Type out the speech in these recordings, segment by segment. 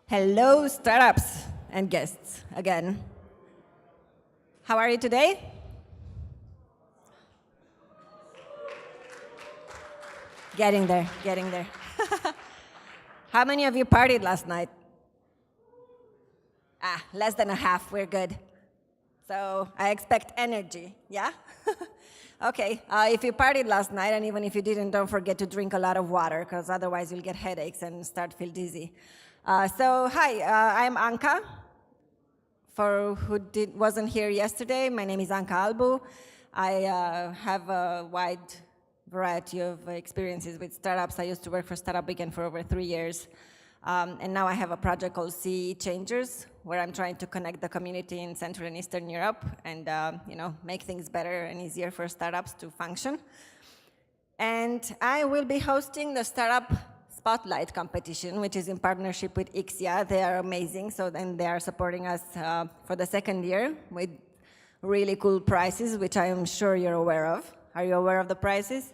Hello, startups and guests again. How are you today? Getting there, getting there. How many of you partied last night? Less than a half, we're good. So I expect energy, yeah? Okay, if you partied last night, and even if you didn't, don't forget to drink a lot of water, because otherwise you'll get headaches and start to feel dizzy. Hi, I'm Anka. For who wasn't here yesterday, my name is Anka Albu. I have a wide variety of experiences with startups. I used to work for Startup Weekend for over 3 years. And now I have a project called CE Changers, where I'm trying to connect the community in Central and Eastern Europe and make things better and easier for startups to function. And I will be hosting the Startup Spotlight competition, which is in partnership with Ixia. They are amazing, so then they are supporting us for the second year with really cool prizes, which I am sure you're aware of. Are you aware of the prizes?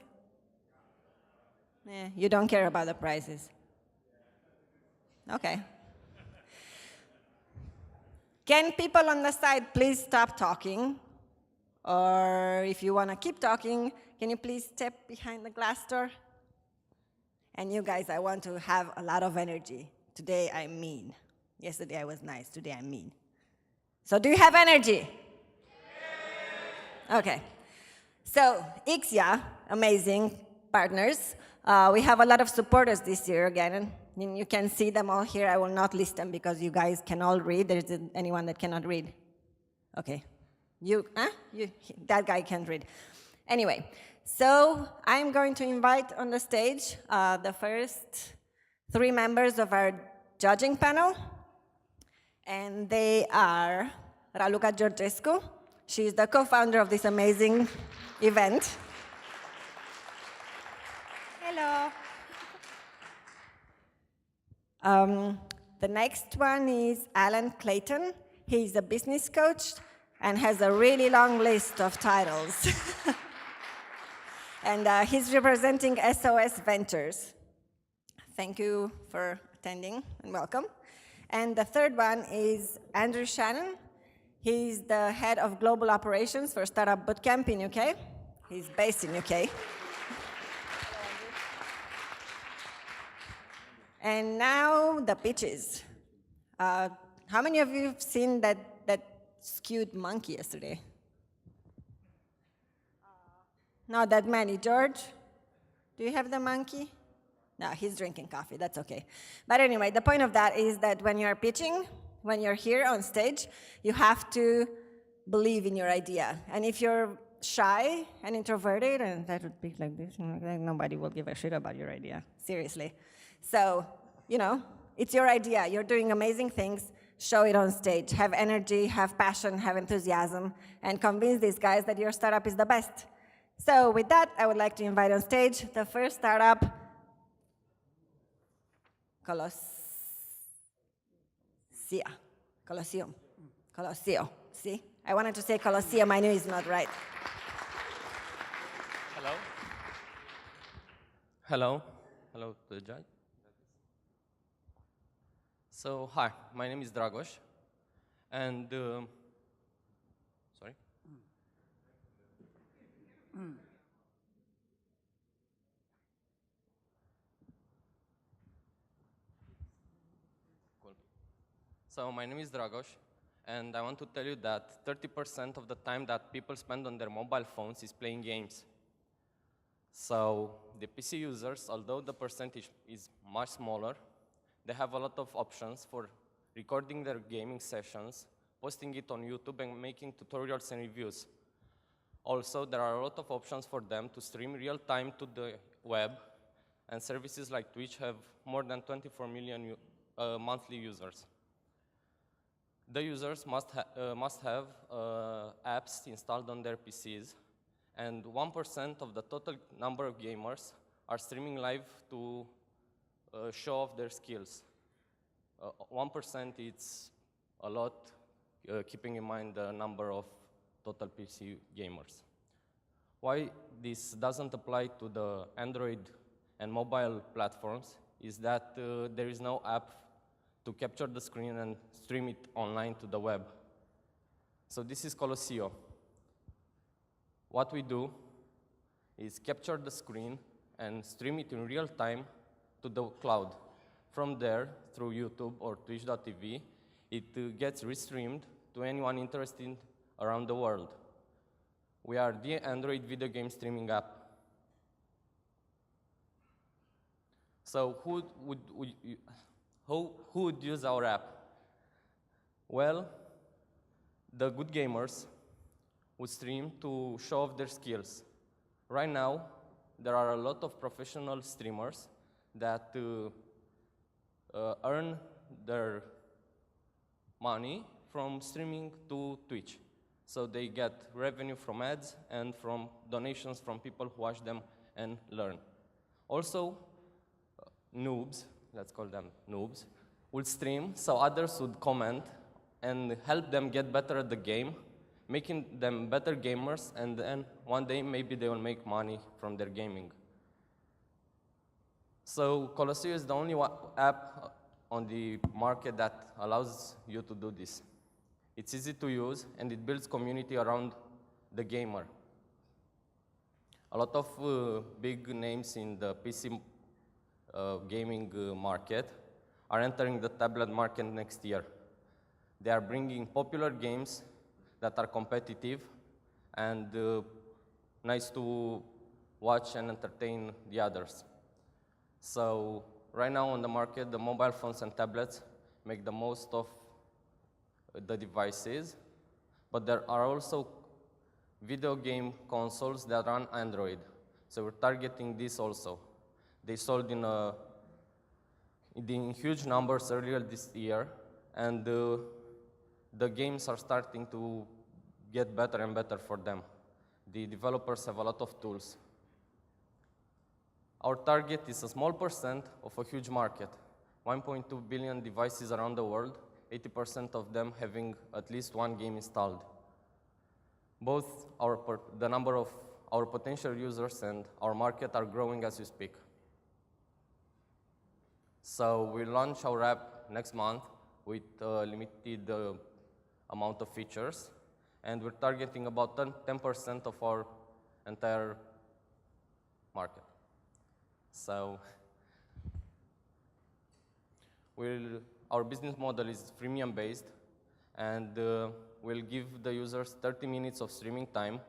You don't care about the prizes. Okay. Can people on the side please stop talking? Or if you want to keep talking, can you please step behind the glass door? And you guys, I want to have a lot of energy. Today I'm mean. Yesterday I was nice, today I'm mean. So do you have energy? Okay. So Ixia, amazing partners. We have a lot of supporters this year again. And you can see them all here. I will not list them because you guys can all read. There isn't anyone that cannot read. Okay. That guy can't read. Anyway, so I'm going to invite on the stage the first 3 members of our judging panel. And they are Raluca Georgescu. She's the co-founder of this amazing event. Hello. The next one is Alan Clayton. He's a business coach and has a really long list of titles. And he's representing SOS Ventures. Thank you for attending and welcome. And the third one is Andrew Shannon. He's the head of global operations for Startup Bootcamp in UK. He's based in UK. And now the pitches. How many of you have seen that skewed monkey yesterday? Not that many. George, do you have the monkey? No, he's drinking coffee, that's okay. But anyway, the point of that is that when you're pitching, when you're here on stage, you have to believe in your idea. And if you're shy and introverted, and that would be like this, nobody will give a shit about your idea, seriously. So, it's your idea. You're doing amazing things. Show it on stage. Have energy, have passion, have enthusiasm, and convince these guys that your startup is the best. So with that, I would like to invite on stage the first startup, Colosseum. See? I wanted to say Colosseum. I knew it's not right. Hello. Hello. Hello to the judge. So, hi, my name is Dragos, and, sorry? Cool. So, my name is Dragos, and I want to tell you that 30% of the time that people spend on their mobile phones is playing games. So, the PC users, although the percentage is much smaller, they have a lot of options for recording their gaming sessions, posting it on YouTube, and making tutorials and reviews. Also, there are a lot of options for them to stream real-time to the web, and services like Twitch have more than 24 million monthly users. The users must have apps installed on their PCs, and 1% of the total number of gamers are streaming live to show off their skills. 1% is a lot, keeping in mind the number of total PC gamers. Why this doesn't apply to the Android and mobile platforms is that there is no app to capture the screen and stream it online to the web. So this is Colosseo. What we do is capture the screen and stream it in real time to the cloud. From there, through YouTube or Twitch.tv, it gets restreamed to anyone interested around the world. We are the Android video game streaming app. So who would use our app? Well, the good gamers would stream to show off their skills. Right now, there are a lot of professional streamers that earn their money from streaming to Twitch. So they get revenue from ads and from donations from people who watch them and learn. Also, noobs, let's call them noobs, would stream so others would comment and help them get better at the game, making them better gamers, and then one day maybe they will make money from their gaming. So Colosseo is the only app on the market that allows you to do this. It's easy to use, and it builds community around the gamer. A lot of big names in the PC gaming market are entering the tablet market next year. They are bringing popular games that are competitive and nice to watch and entertain the others. So right now on the market, the mobile phones and tablets make the most of the devices, but there are also video game consoles that run Android. So we're targeting this also. They sold in huge numbers earlier this year, and the games are starting to get better and better for them. The developers have a lot of tools. Our target is a small percent of a huge market, 1.2 billion devices around the world, 80% of them having at least one game installed. Both the number of our potential users and our market are growing as we speak. So we launch our app next month with a limited amount of features, and we're targeting about 10% of our entire market. So our business model is freemium based, and we'll give the users 30 minutes of streaming time,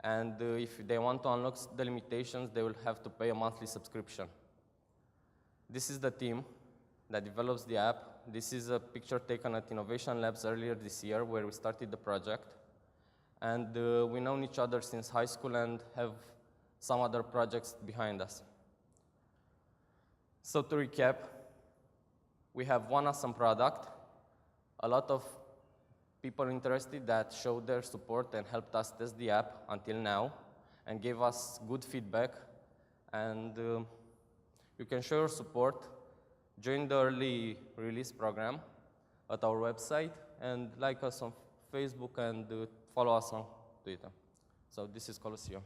and if they want to unlock the limitations, they will have to pay a monthly subscription. This is the team that develops the app. This is a picture taken at Innovation Labs earlier this year where we started the project. And we know each other since high school and have some other projects behind us. So to recap, we have one awesome product, a lot of people interested that showed their support and helped us test the app until now and gave us good feedback. And you can show your support, join the early release program at our website, and like us on Facebook and follow us on Twitter. So this is Colosseo.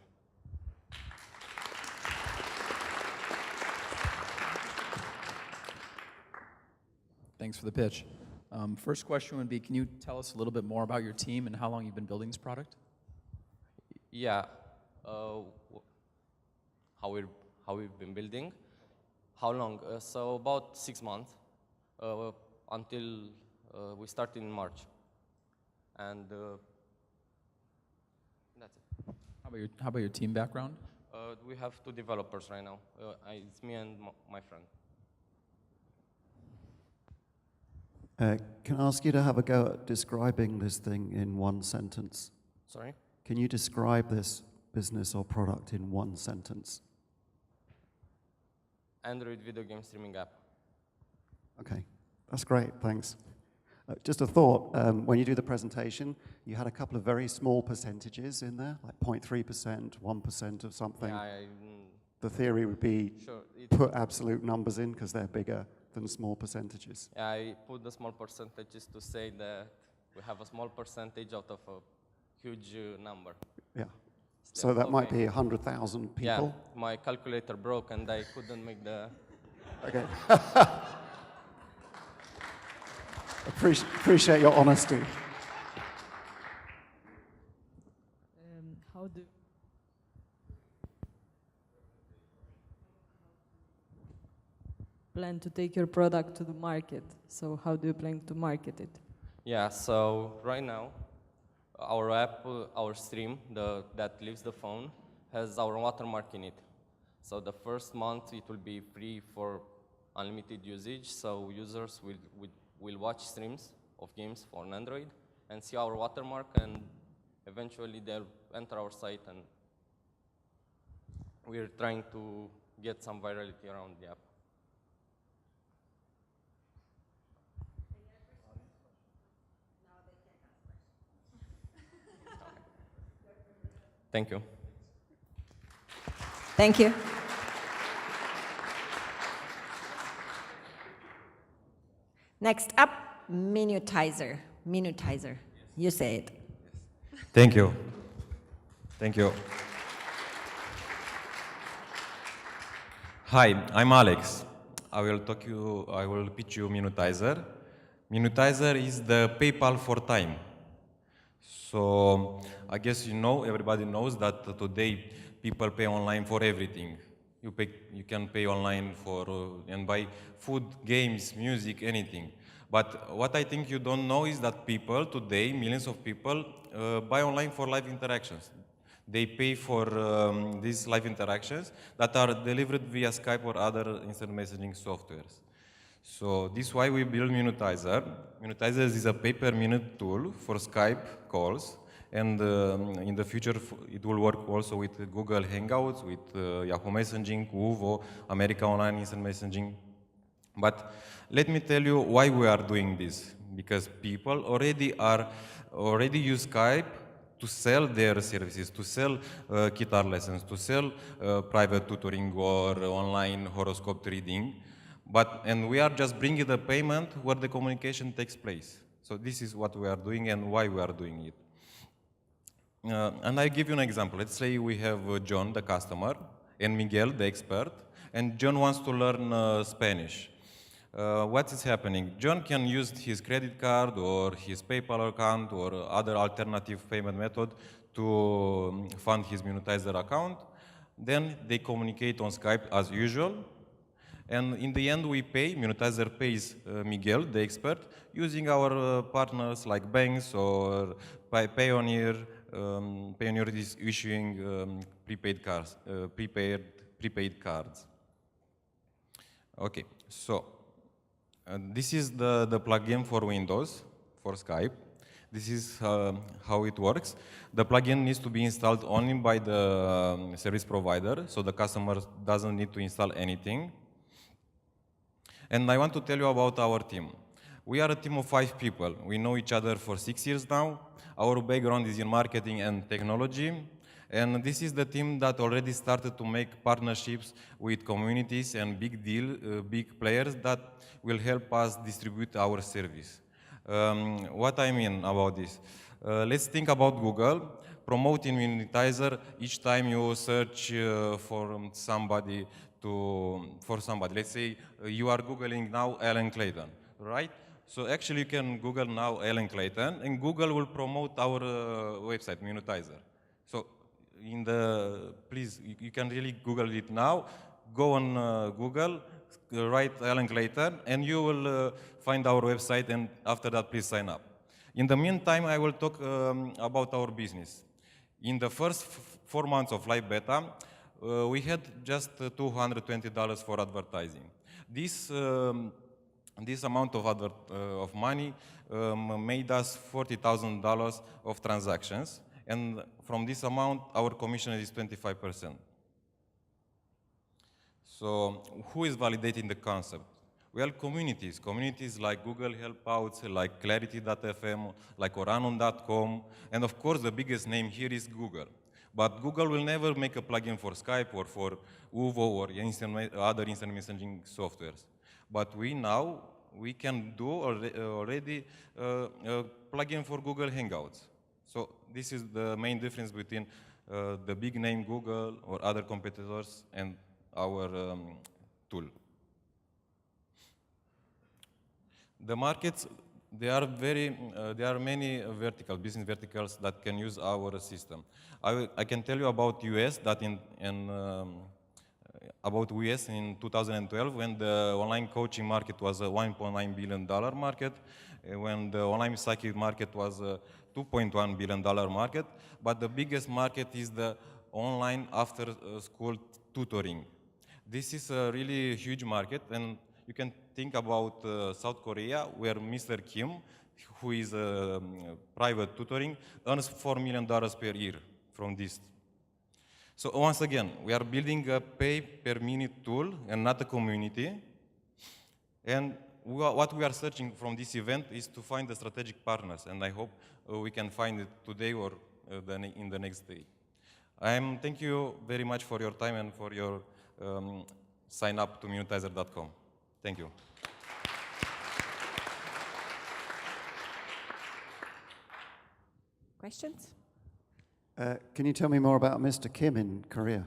Thanks for the pitch. First question would be, can you tell us a little bit more about your team and how long you've been building this product? Yeah, how we've been building. How long? So about 6 months until we started in March. And that's it. How about your team background? We have 2 developers right now. It's me and my friend. Can I ask you to have a go at describing this thing in one sentence? Sorry? Can you describe this business or product in one sentence? Android video game streaming app. Okay, that's great, thanks. Just a thought, when you do the presentation, you had a couple of very small percentages in there, like 0.3%, 1% of something. Yeah, The theory would be sure. put absolute numbers in because they're bigger than small percentages. Yeah, I put the small percentages to say that we have a small percentage out of a huge number. Yeah. So that might be 100,000 people. Yeah, my calculator broke and I couldn't make the... Okay. Appreciate your honesty. How do plan to take your product to the market? So how do you plan to market it? Yeah, so right now, our app, our stream that leaves the phone, has our watermark in it. So the first month it will be free for unlimited usage, so users will watch streams of games on Android and see our watermark, and eventually they'll enter our site, and we're trying to get some virality around the app. Thank you. Thank you. Next up, Minutizer. Minutizer. You say it. Thank you. Thank you. Hi, I'm Alex. I will pitch you Minutizer. Minutizer is the PayPal for time. So I guess everybody knows that today people pay online for everything. You can pay online and buy food, games, music, anything. But what I think you don't know is that people today, millions of people, buy online for live interactions. They pay for these live interactions that are delivered via Skype or other instant messaging softwares. So this is why we build Minutizer. Minutizer is a pay-per-minute tool for Skype calls, and in the future it will work also with Google Hangouts, with Yahoo Messaging, Uvo, America Online Instant Messaging. But let me tell you why we are doing this. Because people already use Skype to sell their services, to sell guitar lessons, to sell private tutoring or online horoscope reading. And we are just bringing the payment where the communication takes place. So this is what we are doing and why we are doing it. And I give you an example. Let's say we have John, the customer, and Miguel, the expert, and John wants to learn Spanish. What is happening? John can use his credit card or his PayPal account or other alternative payment method to fund his Minutizer account. Then they communicate on Skype as usual. And in the end, Minutizer pays Miguel, the expert, using our partners like banks or Payoneer. Payoneer is issuing prepaid cards. Okay, so this is the plugin for Windows, for Skype. This is how it works. The plugin needs to be installed only by the service provider, so the customer doesn't need to install anything. And I want to tell you about our team. We are a team of 5 people. We know each other for 6 years now. Our background is in marketing and technology. And this is the team that already started to make partnerships with communities and big players that will help us distribute our service. What I mean about this? Let's think about Google. Promoting Minutizer each time you search for somebody. Let's say you are Googling now Alan Clayton, right? So actually you can Google now Alan Clayton, and Google will promote our website, Minutizer. So please, you can really Google it now. Go on Google, write Alan Clayton, and you will find our website, and after that, please sign up. In the meantime, I will talk about our business. In the first 4 months of live beta, we had just $220 for advertising. This amount of money made us $40,000 of transactions, and from this amount, our commission is 25%. So who is validating the concept? Well, communities like Google Helpouts, like Clarity.fm, like Oranon.com, and of course the biggest name here is Google. But Google will never make a plugin for Skype or for Uvo or other instant messaging softwares. But we can do already a plugin for Google Hangouts. So this is the main difference between the big name Google or other competitors and our tool. The markets There are many business verticals that can use our system. I can tell you about US that about US in 2012 when the online coaching market was a $1.9 billion market, when the online psychic market was a $2.1 billion market, but the biggest market is the online after school tutoring. This is a really huge market, and you can think about South Korea, where Mr. Kim, who is private tutoring, earns $4 million per year from this. So once again, we are building a pay-per-minute tool and not a community. And what we are searching from this event is to find the strategic partners, and I hope we can find it today or in the next day. Thank you very much for your time and for your sign up to Minutizer.com. Thank you. Questions? Can you tell me more about Mr. Kim in Korea?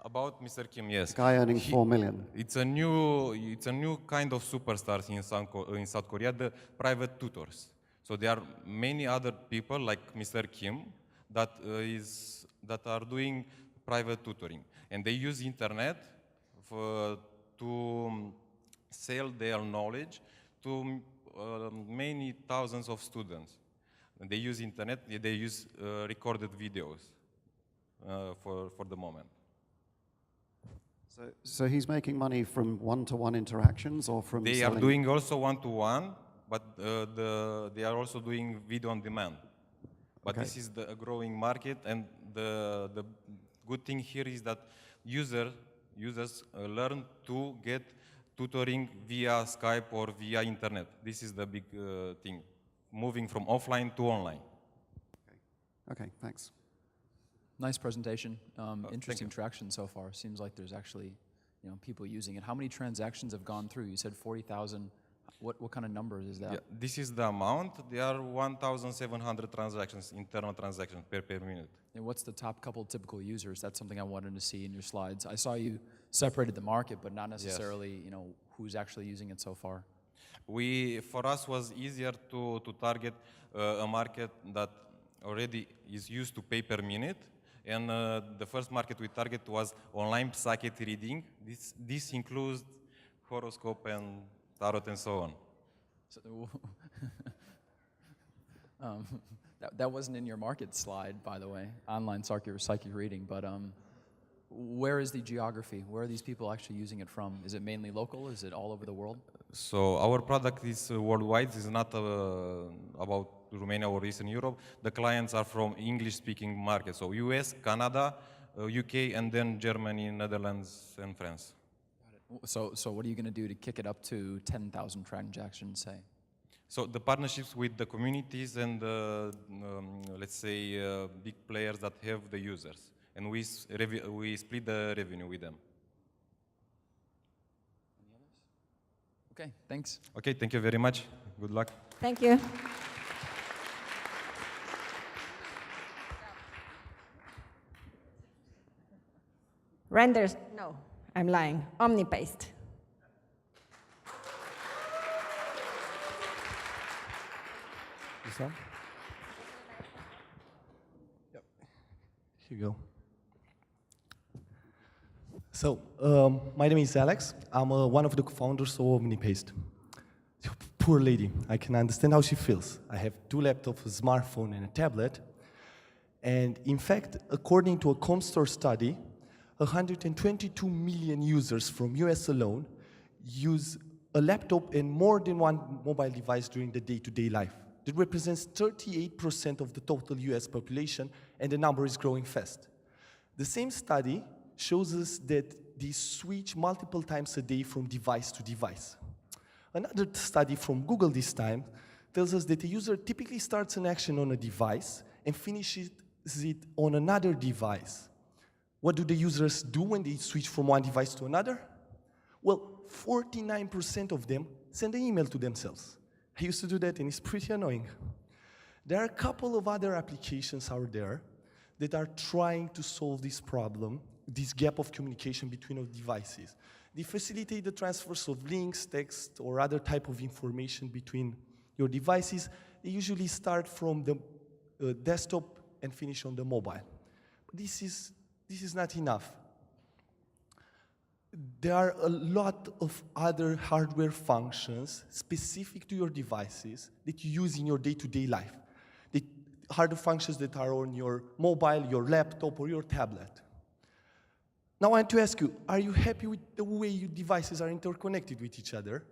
About Mr. Kim, yes. Guy earning 4 million. It's a new kind of superstars in South Korea, the private tutors. So there are many other people like Mr. Kim that are doing private tutoring, and they use internet to sell their knowledge to many thousands of students. And they use internet, they use recorded videos for the moment. So he's making money from one-to-one interactions or from They selling? are doing also one-to-one, but they are also doing video on demand. But Okay. this is a growing market, and the good thing here is that users learn to get tutoring via Skype or via internet. This is the big thing, moving from offline to online. Okay, thanks. Nice presentation. you. Interesting traction so far. Seems like there's actually, people using it. How many transactions have gone through? You said 40,000. What kind of numbers is that? Yeah, this is the amount. There are 1,700 transactions, internal transactions per minute. And what's the top couple typical users? That's something I wanted to see in your slides. I saw you separated the market, but not necessarily, who's actually using it so far. For us was easier to target a market that already is used to pay per minute. And the first market we target was online psychic reading. This includes horoscope and tarot and so on. So, that wasn't in your market slide, by the way, online psychic reading, but where is the geography? Where are these people actually using it from? Is it mainly local? Is it all over the world? So our product is worldwide. It's not about Romania or Eastern Europe. The clients are from English-speaking markets, so US, Canada, UK, and then Germany, Netherlands, and France. So what are you going to do to kick it up to 10,000 transactions, say? So the partnerships with the communities and let's say big players that have the users, and we split the revenue with them. Okay, thanks. Okay, thank you very much. Good luck. Thank you. Renders, no, I'm lying. OmniPaste. This on? Yep. Here you go. So, my name is Alex. I'm one of the co-founders of OmniPaste. Poor lady, I can understand how she feels. I have 2 laptops, a smartphone, and a tablet. And in fact, according to a Comstor study, 122 million users from US alone use a laptop and more than one mobile device during the day-to-day life. That represents 38% of the total US population, and the number is growing fast. The same study shows us that they switch multiple times a day from device to device. Another study from Google this time tells us that a user typically starts an action on a device and finishes it on another device. What do the users do when they switch from one device to another? Well, 49% of them send an email to themselves. I used to do that, and it's pretty annoying. There are a couple of other applications out there that are trying to solve this problem, this gap of communication between our devices. They facilitate the transfers of links, text, or other type of information between your devices, they usually start from the desktop and finish on the mobile. But this is not enough. There are a lot of other hardware functions specific to your devices that you use in your day-to-day life. The hardware functions that are on your mobile, your laptop, or your tablet. Now I want to ask you, are you happy with the way your devices are interconnected with each other?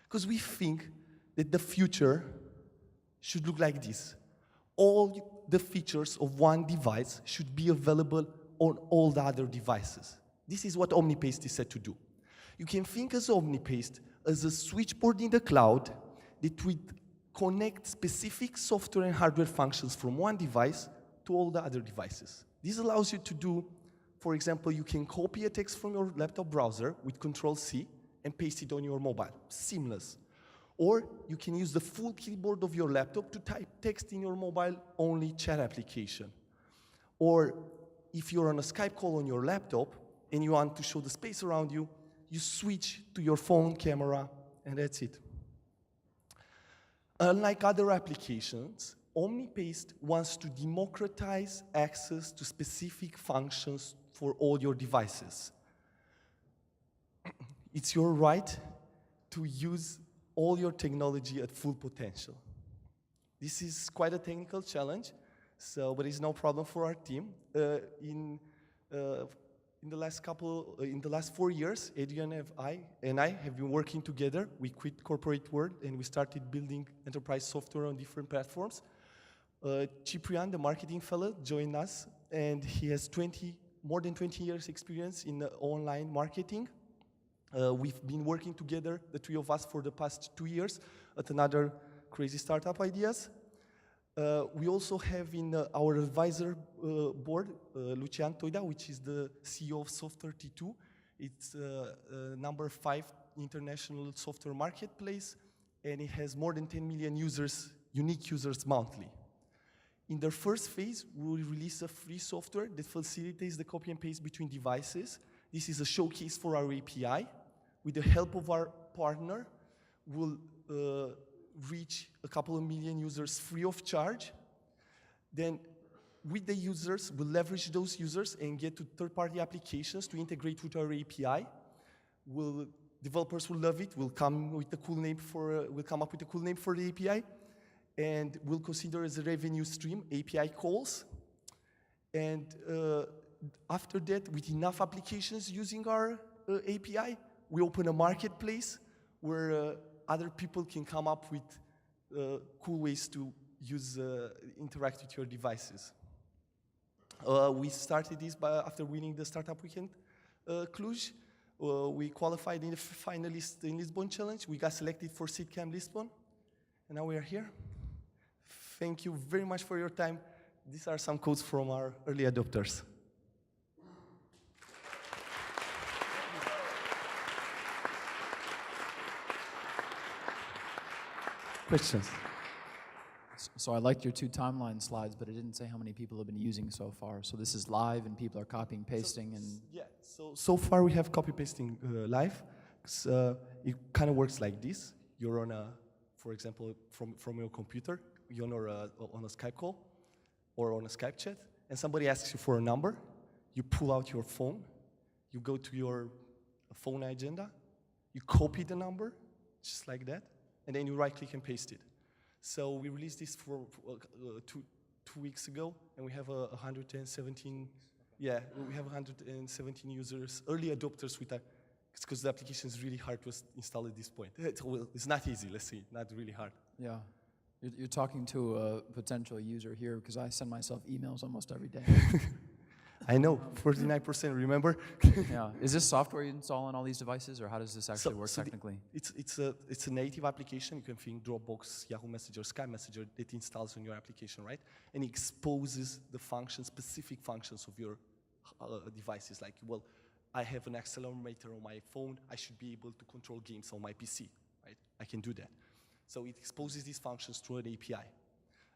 Because we think that the future should look like this. All the features of one device should be available on all the other devices. This is what OmniPaste is set to do. You can think of OmniPaste as a switchboard in the cloud that would connect specific software and hardware functions from one device to all the other devices. This allows you to do, for example, you can copy a text from your laptop browser with Control-C and paste it on your mobile. Seamless. Or you can use the full keyboard of your laptop to type text in your mobile-only chat application. Or if you're on a Skype call on your laptop and you want to show the space around you, you switch to your phone camera, and that's it. Unlike other applications, OmniPaste wants to democratize access to specific functions for all your devices. It's your right to use all your technology at full potential. This is quite a technical challenge, but it's no problem for our team. In the last 4 years, Adrian and I have been working together. We quit corporate world and we started building enterprise software on different platforms. Ciprian, the marketing fellow, joined us, and he has more than 20 years experience in online marketing. We've been working together, the three of us, for the past 2 years at another crazy startup ideas. We also have in our advisor board, Lucian Toida, which is the CEO of Soft32. It's number 5 international software marketplace, and it has more than 10 million users, unique users monthly. In the first phase, we will release a free software that facilitates the copy and paste between devices. This is a showcase for our API. With the help of our partner, we'll reach a couple of million users free of charge. Then with the users, we'll leverage those users and get to third-party applications to integrate with our API. Developers will love it. We'll come up with a cool name for the API, and we'll consider as a revenue stream API calls. And after that, with enough applications using our API, we open a marketplace where other people can come up with cool ways to interact with your devices. We started this after winning the Startup Weekend Cluj. We qualified in the finalists in Lisbon Challenge. We got selected for SeedCamp Lisbon, and now we are here. Thank you very much for your time. These are some quotes from our early adopters. Questions? So I liked your 2 timeline slides, but it didn't say how many people have been using so far. So this is live, and people are copying, pasting, and... Yeah, so far we have copy-pasting live. It kind of works like this. You're on for example, from your computer, you're on a Skype call or on a Skype chat, and somebody asks you for a number. You pull out your phone, you go to your phone agenda, you copy the number, just like that, and then you right-click and paste it. So we released this for 2 weeks ago, and we have 117. Yeah, we have 117 users, early adopters with that, because the application is really hard to install at this point. It's not easy, let's say, not really hard. Yeah. You're talking to a potential user here, because I send myself emails almost every day. I know, 49%, remember? Yeah. Is this software you install on all these devices, or how does this actually work technically? It's a native application. You can think Dropbox, Yahoo Messenger, Sky Messenger that installs on your application, right? And exposes the functions, specific functions of your devices. Like, well, I have an accelerometer on my phone. I should be able to control games on my PC, right? I can do that. So it exposes these functions through an API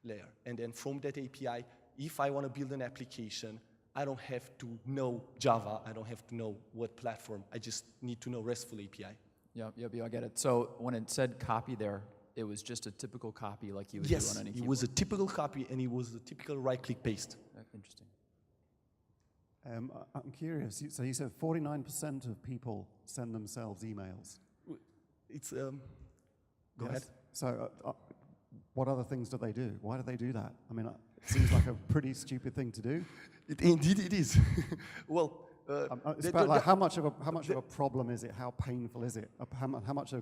layer. And then from that API, if I want to build an application, I don't have to know Java. I don't have to know what platform. I just need to know RESTful API. Yeah, I get it. So when it said copy there, it was just a typical copy like you would Yes, do on any it keyboard? was a typical copy, and it was a typical right-click paste. Interesting. I'm curious. So you said 49% of people send themselves emails. It's go ahead. So what other things do they do? Why do they do that? I mean, it seems like a pretty stupid thing to do. Indeed, it is. Well, It's about like how much of a problem is it? How painful is it? How much are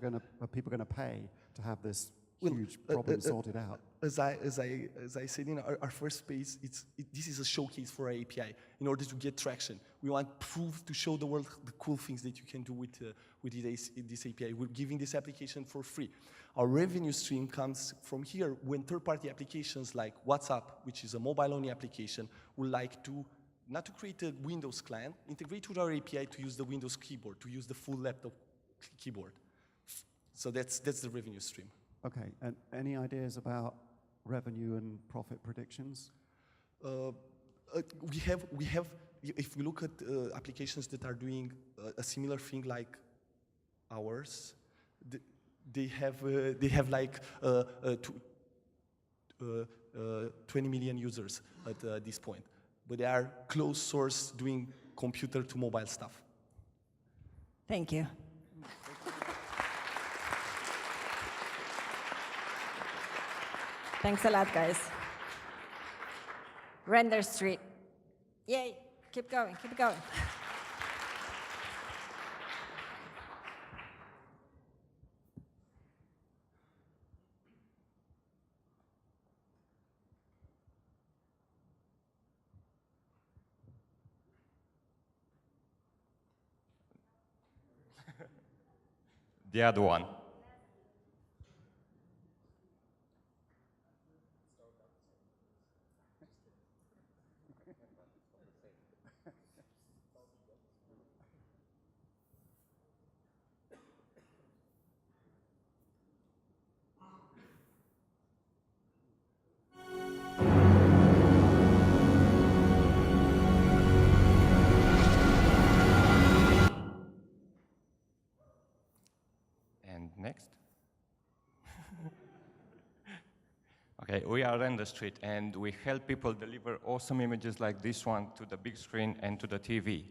people going to pay to have this huge problem sorted out? As I said in our first phase, this is a showcase for our API. In order to get traction, we want proof to show the world the cool things that you can do with this API. We're giving this application for free. Our revenue stream comes from here when third-party applications like WhatsApp, which is a mobile-only application, would like to not to create a Windows client, integrate with our API to use the Windows keyboard, to use the full laptop keyboard. So that's the revenue stream. Okay, and any ideas about revenue and profit predictions? We have. If we look at applications that are doing a similar thing like ours, they have like 20 million users at this point, but they are closed source doing computer to mobile stuff. Thank you. Thanks a lot, guys. Render Street. Yay. Keep going, keep going. The other one. And next. Okay, we are Render Street, and we help people deliver awesome images like this one to the big screen and to the TV.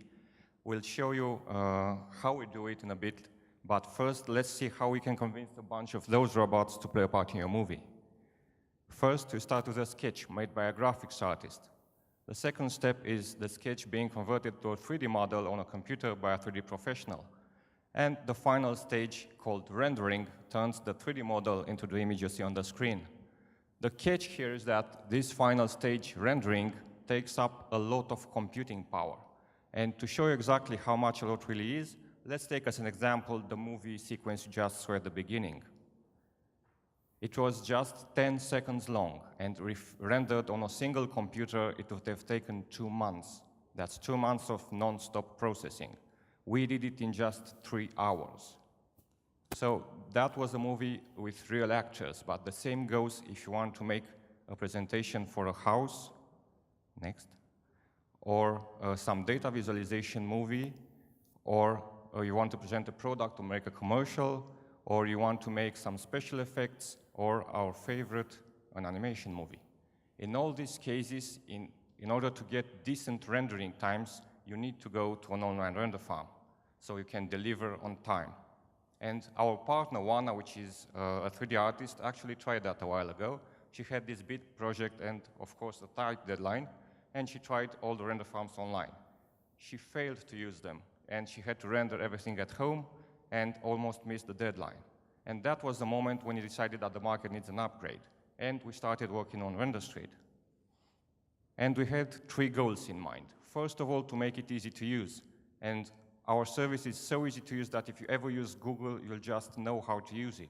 We'll show you how we do it in a bit, but first let's see how we can convince a bunch of those robots to play a part in your movie. First, we start with a sketch made by a graphics artist. The second step is the sketch being converted to a 3D model on a computer by a 3D professional. And the final stage, called rendering, turns the 3D model into the image you see on the screen. The catch here is that this final stage, rendering, takes up a lot of computing power. And to show you exactly how much a lot really is, let's take as an example the movie sequence you just saw at the beginning. It was just 10 seconds long, and if rendered on a single computer, it would have taken 2 months. That's 2 months of non-stop processing. We did it in just 3 hours. So that was a movie with real actors, but the same goes if you want to make a presentation for a house, next, or some data visualization movie, or you want to present a product or make a commercial, or you want to make some special effects, or our favorite, an animation movie. In all these cases, in order to get decent rendering times, you need to go to an online render farm, so you can deliver on time. And our partner, Wana, which is a 3D artist, actually tried that a while ago. She had this big project and, of course, a tight deadline, and she tried all the render farms online. She failed to use them, and she had to render everything at home and almost missed the deadline. And that was the moment when he decided that the market needs an upgrade, and we started working on Render Street. And we had 3 goals in mind. First of all, to make it easy to use. And our service is so easy to use that if you ever use Google, you'll just know how to use it.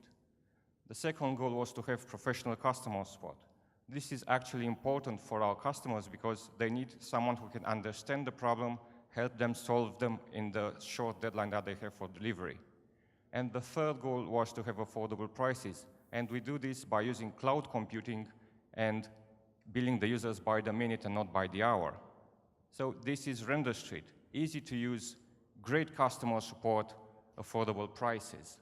The second goal was to have professional customer support. This is actually important for our customers because they need someone who can understand the problem, help them solve them in the short deadline that they have for delivery. And the third goal was to have affordable prices. And we do this by using cloud computing and billing the users by the minute and not by the hour. So this is Render Street, easy to use, great customer support, affordable prices.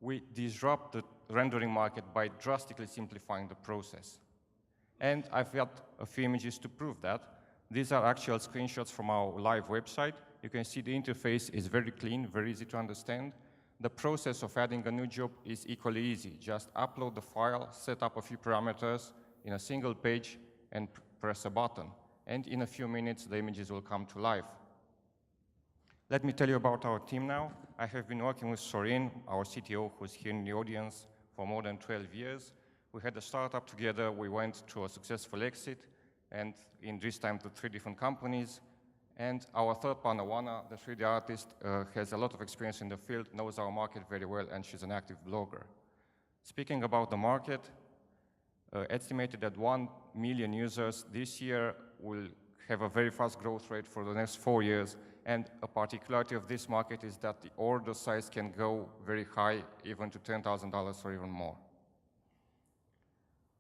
we disrupt the rendering market by drastically simplifying the process. And I've got a few images to prove that. These are actual screenshots from our live website. You can see the interface is very clean, very easy to understand. The process of adding a new job is equally easy. Just upload the file, set up a few parameters in a single page, and press a button. And in a few minutes, the images will come to life. Let me tell you about our team now. I have been working with Sorin, our CTO, who's here in the audience, for more than 12 years. We had a startup together. We went through a successful exit, and in this time to 3 different companies. And our third partner, Wana, the 3D artist, has a lot of experience in the field, knows our market very well, and she's an active blogger. Speaking about the market, estimated that 1 million users this year will have a very fast growth rate for the next 4 years. And a particularity of this market is that the order size can go very high, even to $10,000 or even more.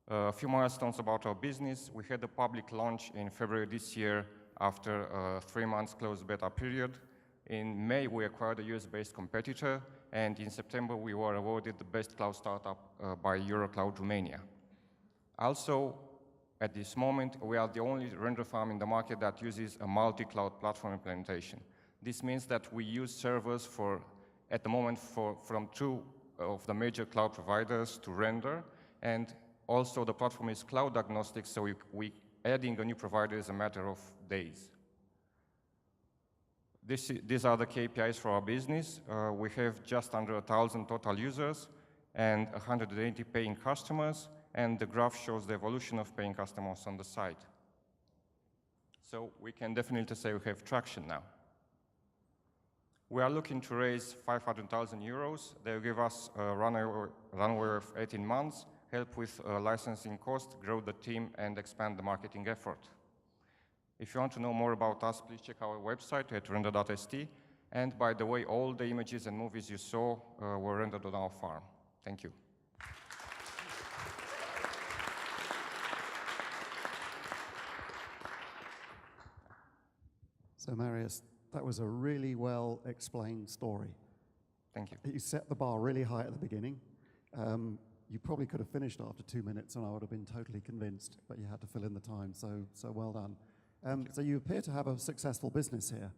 A few milestones about our business. We had a public launch in February this year after a 3 months closed beta period. In May, we acquired a US-based competitor, and in September, we were awarded the Best Cloud Startup by Eurocloud Romania. Also, at this moment, we are the only render farm in the market that uses a multi-cloud platform implementation. This means that we use servers at the moment, from 2 of the major cloud providers to render, and also the platform is cloud agnostic, so adding a new provider is a matter of days. These are the KPIs for our business. We have just under 1,000 total users and 180 paying customers, and the graph shows the evolution of paying customers on the site. So we can definitely say we have traction now. We are looking to raise 500,000 euros. They will give us a runway of 18 months, help with licensing costs, grow the team, and expand the marketing effort. If you want to know more about us, please check our website at render.st. And by the way, all the images and movies you saw were rendered on our farm. Thank you. So Marius, that was a really well explained story. Thank you. You set the bar really high at the beginning. You probably could have finished after 2 minutes and I would have been totally convinced, but you had to fill in the time, so well done. So you appear to have a successful business here.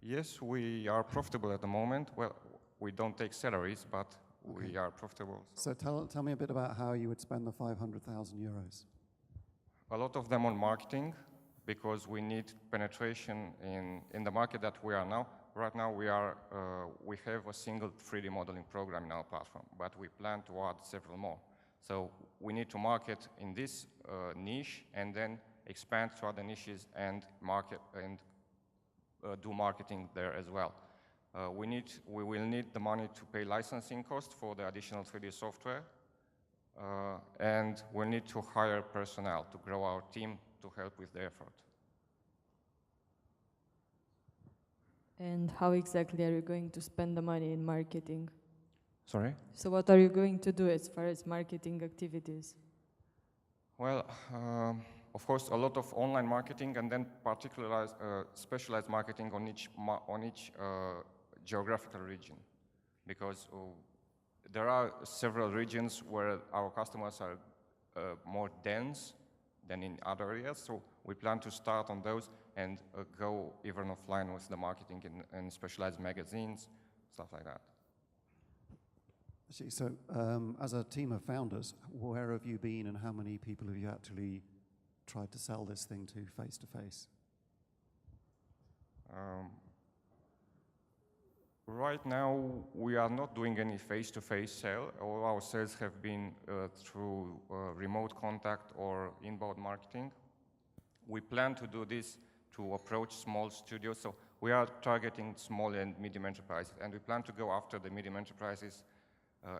Yes, we are profitable at the moment. Well, we don't take salaries, but we are profitable. So tell me a bit about how you would spend the 500,000 euros. A lot of them on marketing, because we need penetration in the market that we are now. Right now, we have a single 3D modeling program in our platform, but we plan to add several more. So we need to market in this niche and then expand to other niches and do marketing there as well. We will need the money to pay licensing costs for the additional 3D software, and we'll need to hire personnel to grow our team to help with the effort. And how exactly are you going to spend the money in marketing? Sorry? So what are you going to do as far as marketing activities? Well, of course, a lot of online marketing and then specialized marketing on each geographical region, because there are several regions where our customers are more dense than in other areas, so we plan to start on those and go even offline with the marketing in specialized magazines, stuff like that. Actually, so as a team of founders, where have you been and how many people have you actually tried to sell this thing to face-to-face? Right now, we are not doing any face-to-face sale. All our sales have been through remote contact or inbound marketing. We plan to do this to approach small studios. So we are targeting small and medium enterprises, and we plan to go after the medium enterprises,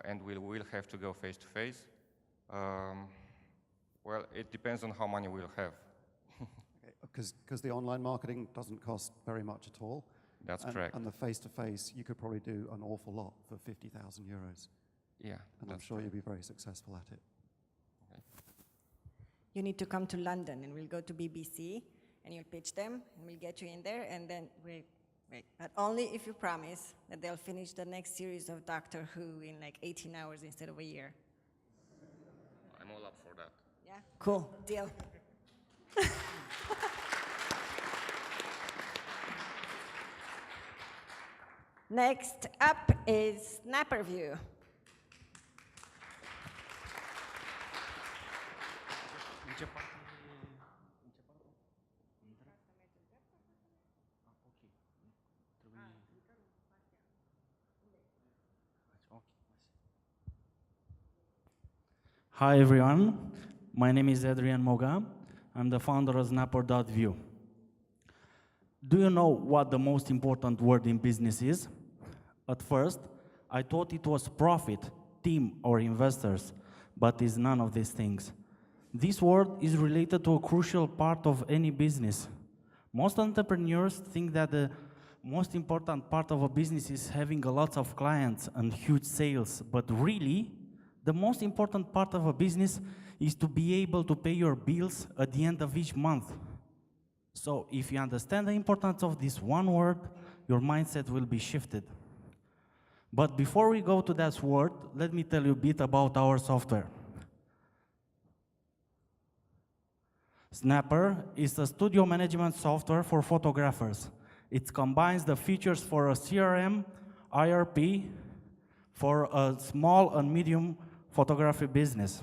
and we will have to go face-to-face. Well, it depends on how many we'll have. Because the online marketing doesn't cost very much at all. That's correct. And the face-to-face, you could probably do an awful lot for 50,000 euros. Yeah. And I'm sure you'll be very successful at it. Okay. You need to come to London, and we'll go to BBC, and you'll pitch them, and we'll get you in there, and then Right. But only if you promise that they'll finish the next series of Doctor Who in like 18 hours instead of a year. I'm all up for that. Yeah? Cool. Deal. Next up is SnapperView. Hi everyone, my name is Adrian Moga. I'm the founder of Snapper.view. Do you know what the most important word in business is? At first, I thought it was profit, team, or investors, but it's none of these things. This word is related to a crucial part of any business. Most entrepreneurs think that the most important part of a business is having a lot of clients and huge sales, but really, the most important part of a business is to be able to pay your bills at the end of each month. So if you understand the importance of this one word, your mindset will be shifted. But before we go to that word, let me tell you a bit about our software. Snapper is a studio management software for photographers. It combines the features for a CRM, IRP, for a small and medium photography business.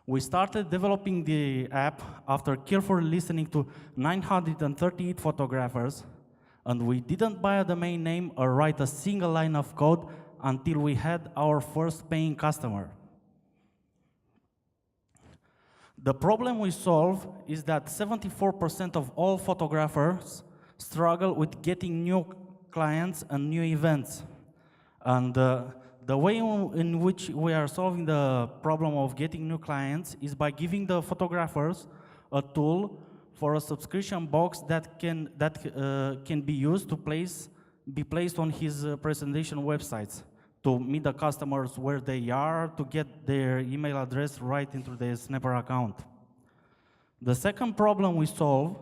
We started developing the app after carefully listening to 938 photographers, and we didn't buy a domain name or write a single line of code until we had our first paying customer. The problem we solve is that 74% of all photographers struggle with getting new clients and new events. And the way in which we are solving the problem of getting new clients is by giving the photographers a tool for a subscription box that can be used to be placed on his presentation websites to meet the customers where they are, to get their email address right into their Snapper account. The second problem we solve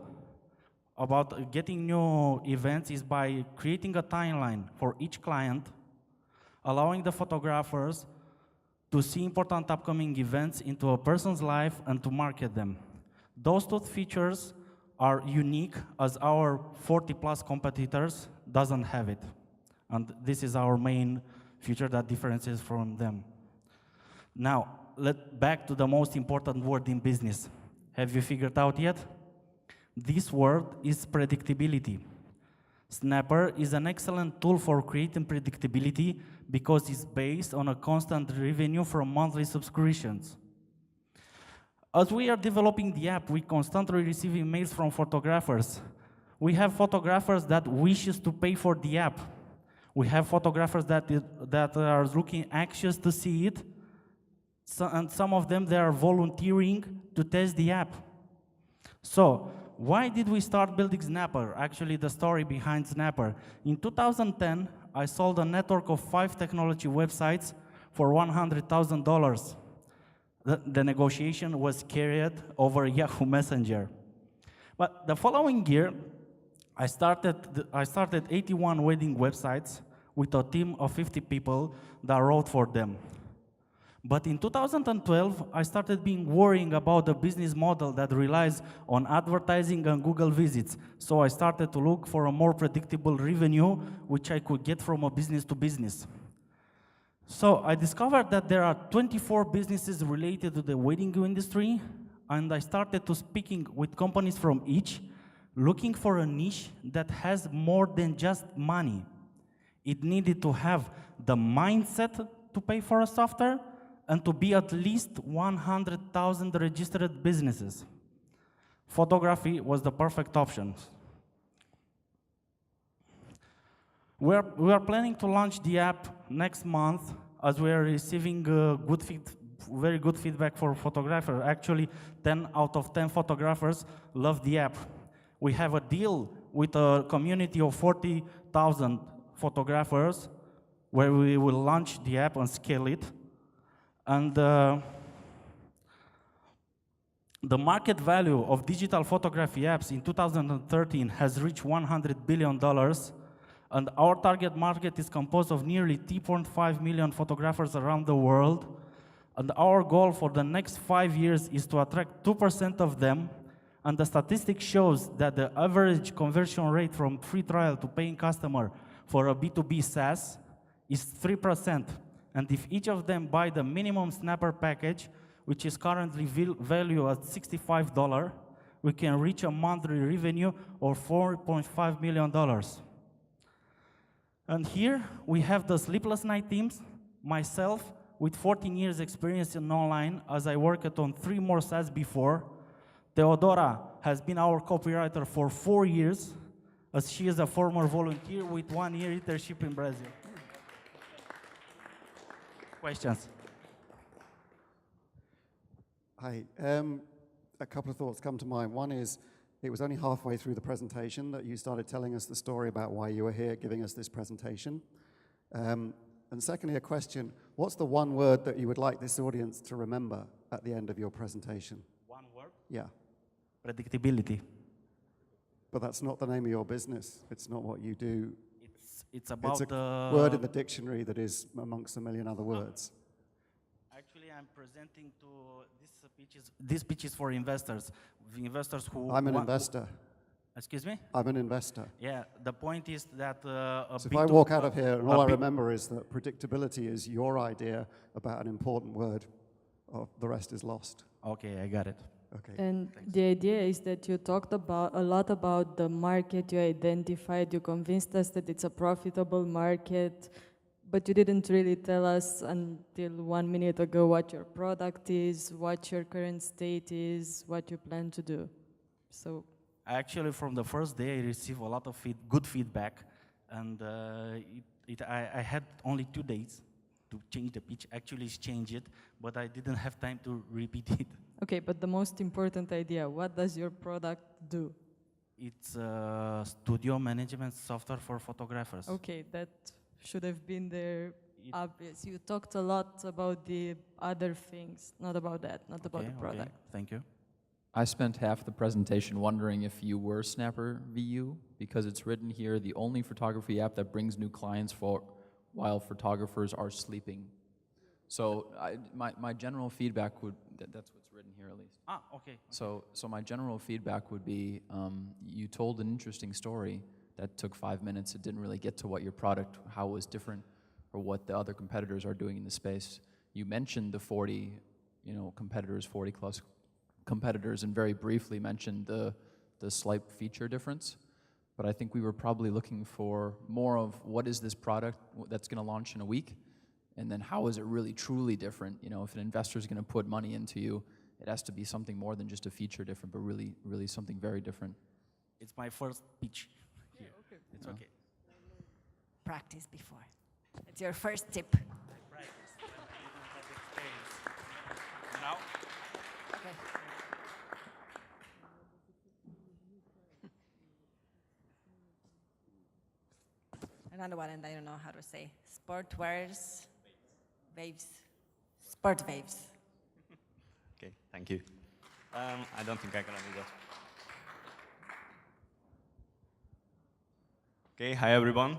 about getting new events is by creating a timeline for each client, allowing the photographers to see important upcoming events into a person's life and to market them. Those two features are unique, as our 40+ competitors doesn't have it. And this is our main feature that differentiates from them. Now, back to the most important word in business. Have you figured out yet? This word is predictability. Snapper is an excellent tool for creating predictability because it's based on a constant revenue from monthly subscriptions. As we are developing the app, we constantly receive emails from photographers. We have photographers that wishes to pay for the app. We have photographers that are looking anxious to see it, and some of them, they are volunteering to test the app. So, why did we start building Snapper? Actually, the story behind Snapper. In 2010, I sold a network of 5 technology websites for $100,000. The negotiation was carried over Yahoo Messenger. But the following year, I started 81 wedding websites with a team of 50 people that wrote for them. But in 2012, I started being worrying about the business model that relies on advertising and Google visits. So I started to look for a more predictable revenue, which I could get from a business to business. So I discovered that there are 24 businesses related to the wedding industry, and I started to speaking with companies from each, looking for a niche that has more than just money. It needed to have the mindset to pay for a software, and to be at least 100,000 registered businesses. Photography was the perfect option. We are planning to launch the app next month, as we are receiving very good feedback for photographers. Actually, 10 out of 10 photographers love the app. We have a deal with a community of 40,000 photographers where we will launch the app and scale it. And The market value of digital photography apps in 2013 has reached $100 billion, and our target market is composed of nearly 3.5 million photographers around the world, and our goal for the next 5 years is to attract 2% of them, and the statistic shows that the average conversion rate from free trial to paying customer for a B2B SaaS is 3%, and if each of them buy the minimum Snapper package, which is currently valued at $65, we can reach a monthly revenue of $4.5 million. And here we have the Sleepless Night teams, myself with 14 years experience in online, as I worked on 3 more SaaS before. Theodora has been our copywriter for 4 years, as she is a former volunteer with 1 year internship in Brazil. Questions? Hi. A couple of thoughts come to mind. One is, it was only halfway through the presentation that you started telling us the story about why you were here, giving us this presentation. And secondly, a question. What's the one word that you would like this audience to remember at the end of your presentation? One word? Yeah. Predictability. But that's not the name of your business. It's not what you do. It's about It's a the word in the dictionary that is amongst a million other words. Actually, I'm presenting to this pitch is for investors. The investors who I'm an investor. Excuse me? I'm an investor. Yeah, the point is that So if I walk out of here and all I remember is that predictability is your idea about an important word, the rest is lost. Okay, I got it. Okay. And the idea is that you talked about a lot about the market you identified. You convinced us that it's a profitable market, but you didn't really tell us until 1 minute ago what your product is, what your current state is, what you plan to do. So Actually, from the first day, I received a lot of good feedback, and I had only 2 days to change the pitch. Actually, change it, but I didn't have time to repeat it. okay, but the most important idea, what does your product do? It's studio management software for photographers. Okay, that should have been there. Obvious. You talked a lot about the other things, not about that, not about the product. Okay. Thank you. I spent half the presentation wondering if you were Snapper VU, because it's written here, the only photography app that brings new clients while photographers are sleeping. So my general feedback would, that's what's written here at least. Ah, okay. So my general feedback would be, you told an interesting story that took 5 minutes. It didn't really get to what your product, how it was different, or what the other competitors are doing in the space. You mentioned the 40, competitors, 40 plus competitors, and very briefly mentioned the slight feature difference. But I think we were probably looking for more of what is this product that's going to launch in a week, and then how is it really truly different? If an investor is going to put money into you, it has to be something more than just a feature different, but really, really something very different. It's my first pitch here. Yeah, okay. It's okay. Practice before. It's your first tip. Practice. Now? Okay. Another one, and I don't know how to say. Sportwears, waves, sport waves. Okay, thank you. I don't think I can do that. Okay, hi everyone.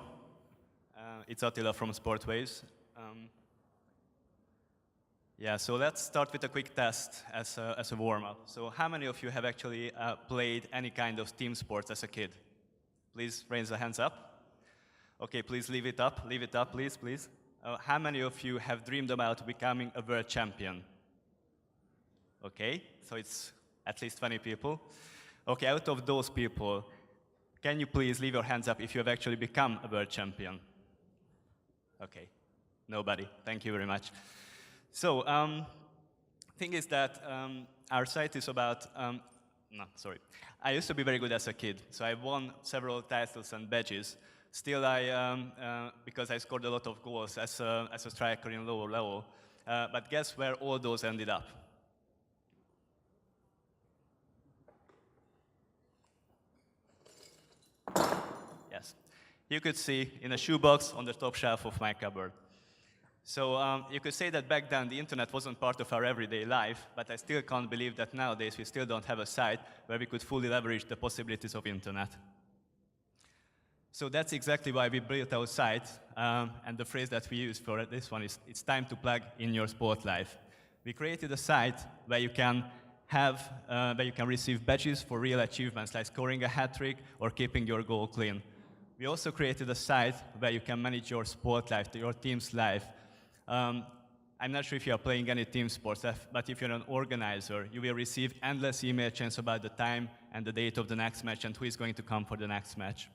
It's Attila from Sportwaves. Yeah, so let's start with a quick test as a warm-up. So how many of you have actually played any kind of team sports as a kid? Please raise the hands up. Okay, please leave it up, please. How many of you have dreamed about becoming a world champion? Okay, so it's at least 20 people. Okay, out of those people, can you please leave your hands up if you have actually become a world champion? Okay, nobody. Thank you very much. So, thing is that our site is about, I used to be very good as a kid, so I won several titles and badges. Still, because I scored a lot of goals as a striker in lower level. But guess where all those ended up? Yes. You could see in a shoebox on the top shelf of my cupboard. So you could say that back then the internet wasn't part of our everyday life, but I still can't believe that nowadays we still don't have a site where we could fully leverage the possibilities of internet. So that's exactly why we built our site, and the phrase that we use for this one is, it's time to plug in your sport life. We created a site where you can receive badges for real achievements, like scoring a hat trick or keeping your goal clean. We also created a site where you can manage your sport life, your team's life. I'm not sure if you are playing any team sports, but if you're an organizer, you will receive endless email chains about the time and the date of the next match and who is going to come for the next match.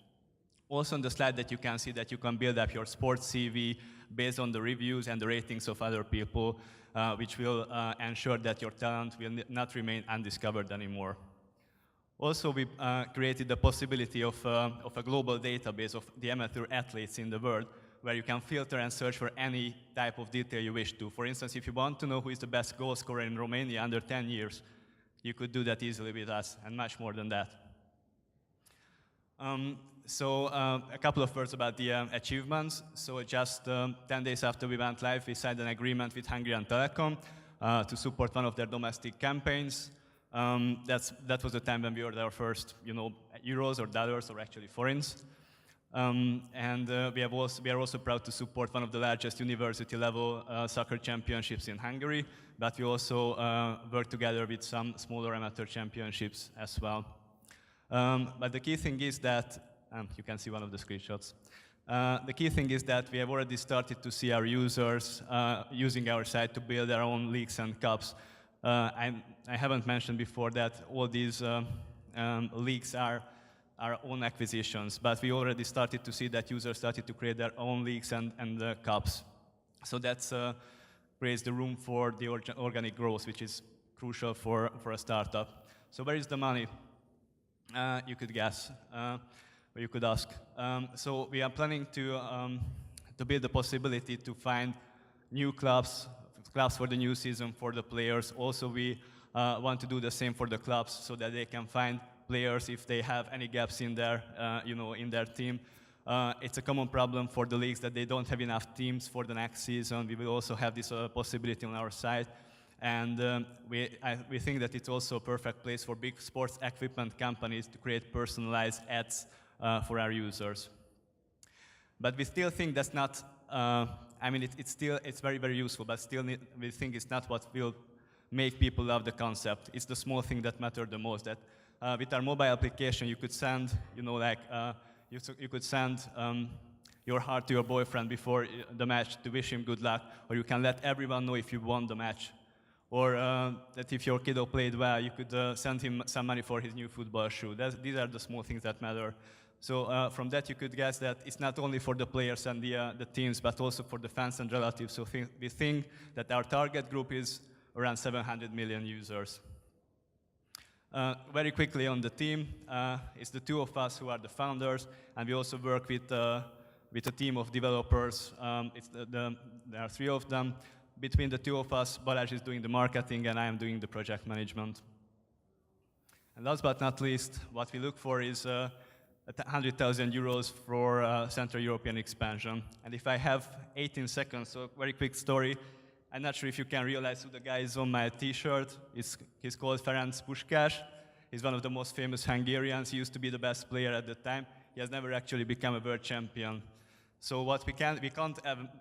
Also on the slide that you can see that you can build up your sports CV based on the reviews and the ratings of other people, which will ensure that your talent will not remain undiscovered anymore. Also, we created the possibility of a global database of the amateur athletes in the world, where you can filter and search for any type of detail you wish to. For instance, if you want to know who is the best goal scorer in Romania under 10 years, you could do that easily with us, and much more than that. A couple of words about the achievements. So just 10 days after we went live, we signed an agreement with Hungarian Telecom to support one of their domestic campaigns. That was the time when we earned our first, euros or dollars or actually forints. We are also proud to support one of the largest university-level soccer championships in Hungary, but we also work together with some smaller amateur championships as well. But the key thing is that, you can see one of the screenshots. The key thing is that we have already started to see our users using our site to build their own leagues and cups. I haven't mentioned before that all these leagues are our own acquisitions, but we already started to see that users started to create their own leagues and cups. So that creates the room for the organic growth, which is crucial for a startup. So where is the money? You could guess, or you could ask. So we are planning to build the possibility to find new clubs for the new season for the players. Also, we want to do the same for the clubs so that they can find players if they have any gaps in their, in their team. It's a common problem for the leagues that they don't have enough teams for the next season. We will also have this possibility on our site. And we think that it's also a perfect place for big sports equipment companies to create personalized ads for our users. But we still think that's not, it's very, very useful, but still we think it's not what will make people love the concept. It's the small thing that matter the most. That with our mobile application, you could send, you could send your heart to your boyfriend before the match to wish him good luck, or you can let everyone know if you won the match. Or that if your kiddo played well, you could send him some money for his new football shoe. These are the small things that matter. So from that, you could guess that it's not only for the players and the teams, but also for the fans and relatives. So we think that our target group is around 700 million users. Very quickly on the team, it's the two of us who are the founders, and we also work with a team of developers. There are three of them. Between the two of us, Balázs is doing the marketing and I am doing the project management. And last but not least, what we look for is 100,000 euros for Central European expansion. And if I have 18 seconds, so very quick story. I'm not sure if you can realize who the guy is on my t-shirt. He's called Ferenc Puskás. He's one of the most famous Hungarians. He used to be the best player at the time. He has never actually become a world champion. So what we can't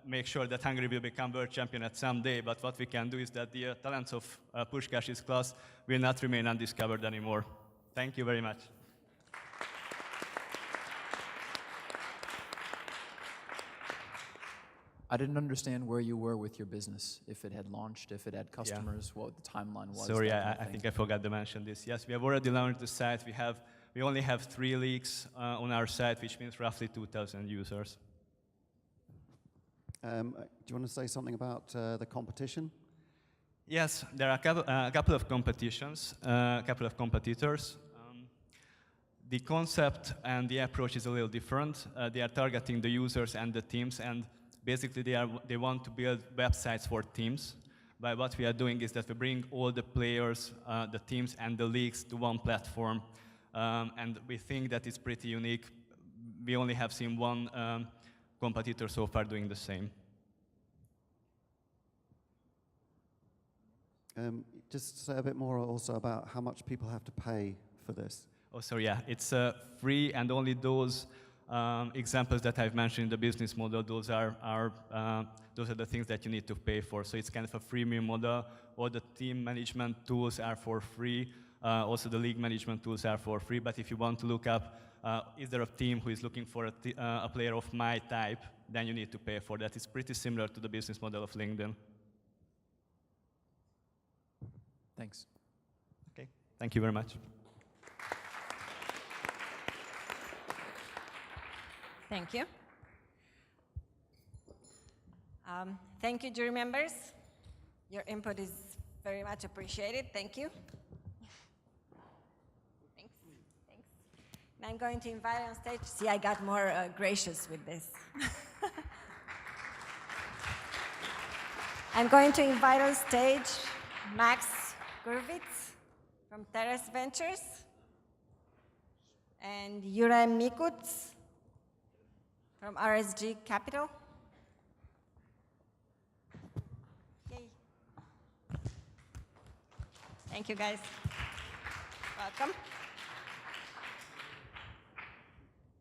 make sure that Hungary will become world champion at some day, but what we can do is that the talents of Puskás's class will not remain undiscovered anymore. Thank you very much. I didn't understand where you were with your business, if it had launched, if it had customers, what the timeline was. Sorry, I think I forgot to mention this. Yes, we have already launched the site. We only have 3 leagues on our site, which means roughly 2,000 users. Do you want to say something about the competition? Yes, there are a couple of competitions, a couple of competitors. The concept and the approach is a little different. They are targeting the users and the teams, and basically they want to build websites for teams. But what we are doing is that we bring all the players, the teams, and the leagues to one platform. And we think that it's pretty unique. We only have seen one competitor so far doing the same. Just say a bit more also about how much people have to pay for this. Oh, sorry, yeah. It's free, and only those examples that I've mentioned in the business model, those are the things that you need to pay for. So it's kind of a freemium model. All the team management tools are for free. Also, the league management tools are for free. But if you want to look up, is there a team who is looking for a player of my type, then you need to pay for that. It's pretty similar to the business model of LinkedIn. Thanks. Okay, thank you very much. Thank you. Thank you, jury members. Your input is very much appreciated. Thank you. Thanks. Thanks. And I'm going to invite on stage. See, I got more gracious with this. I'm going to invite on stage Max Gurvitz from Terrace Ventures and Juraj Mikuc from RSG Capital. Yay. Thank you, guys. Welcome.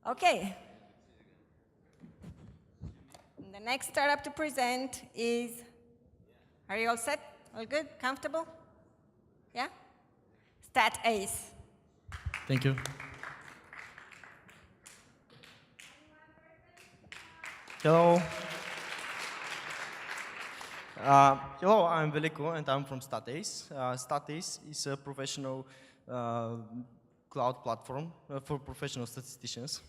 Okay. The next startup to present is, are you all set? All good? Comfortable? Yeah? StatAce. Thank you. Hello. Hello, I'm Veliko and I'm from StatAce. StatAce is a professional cloud platform for professional statisticians.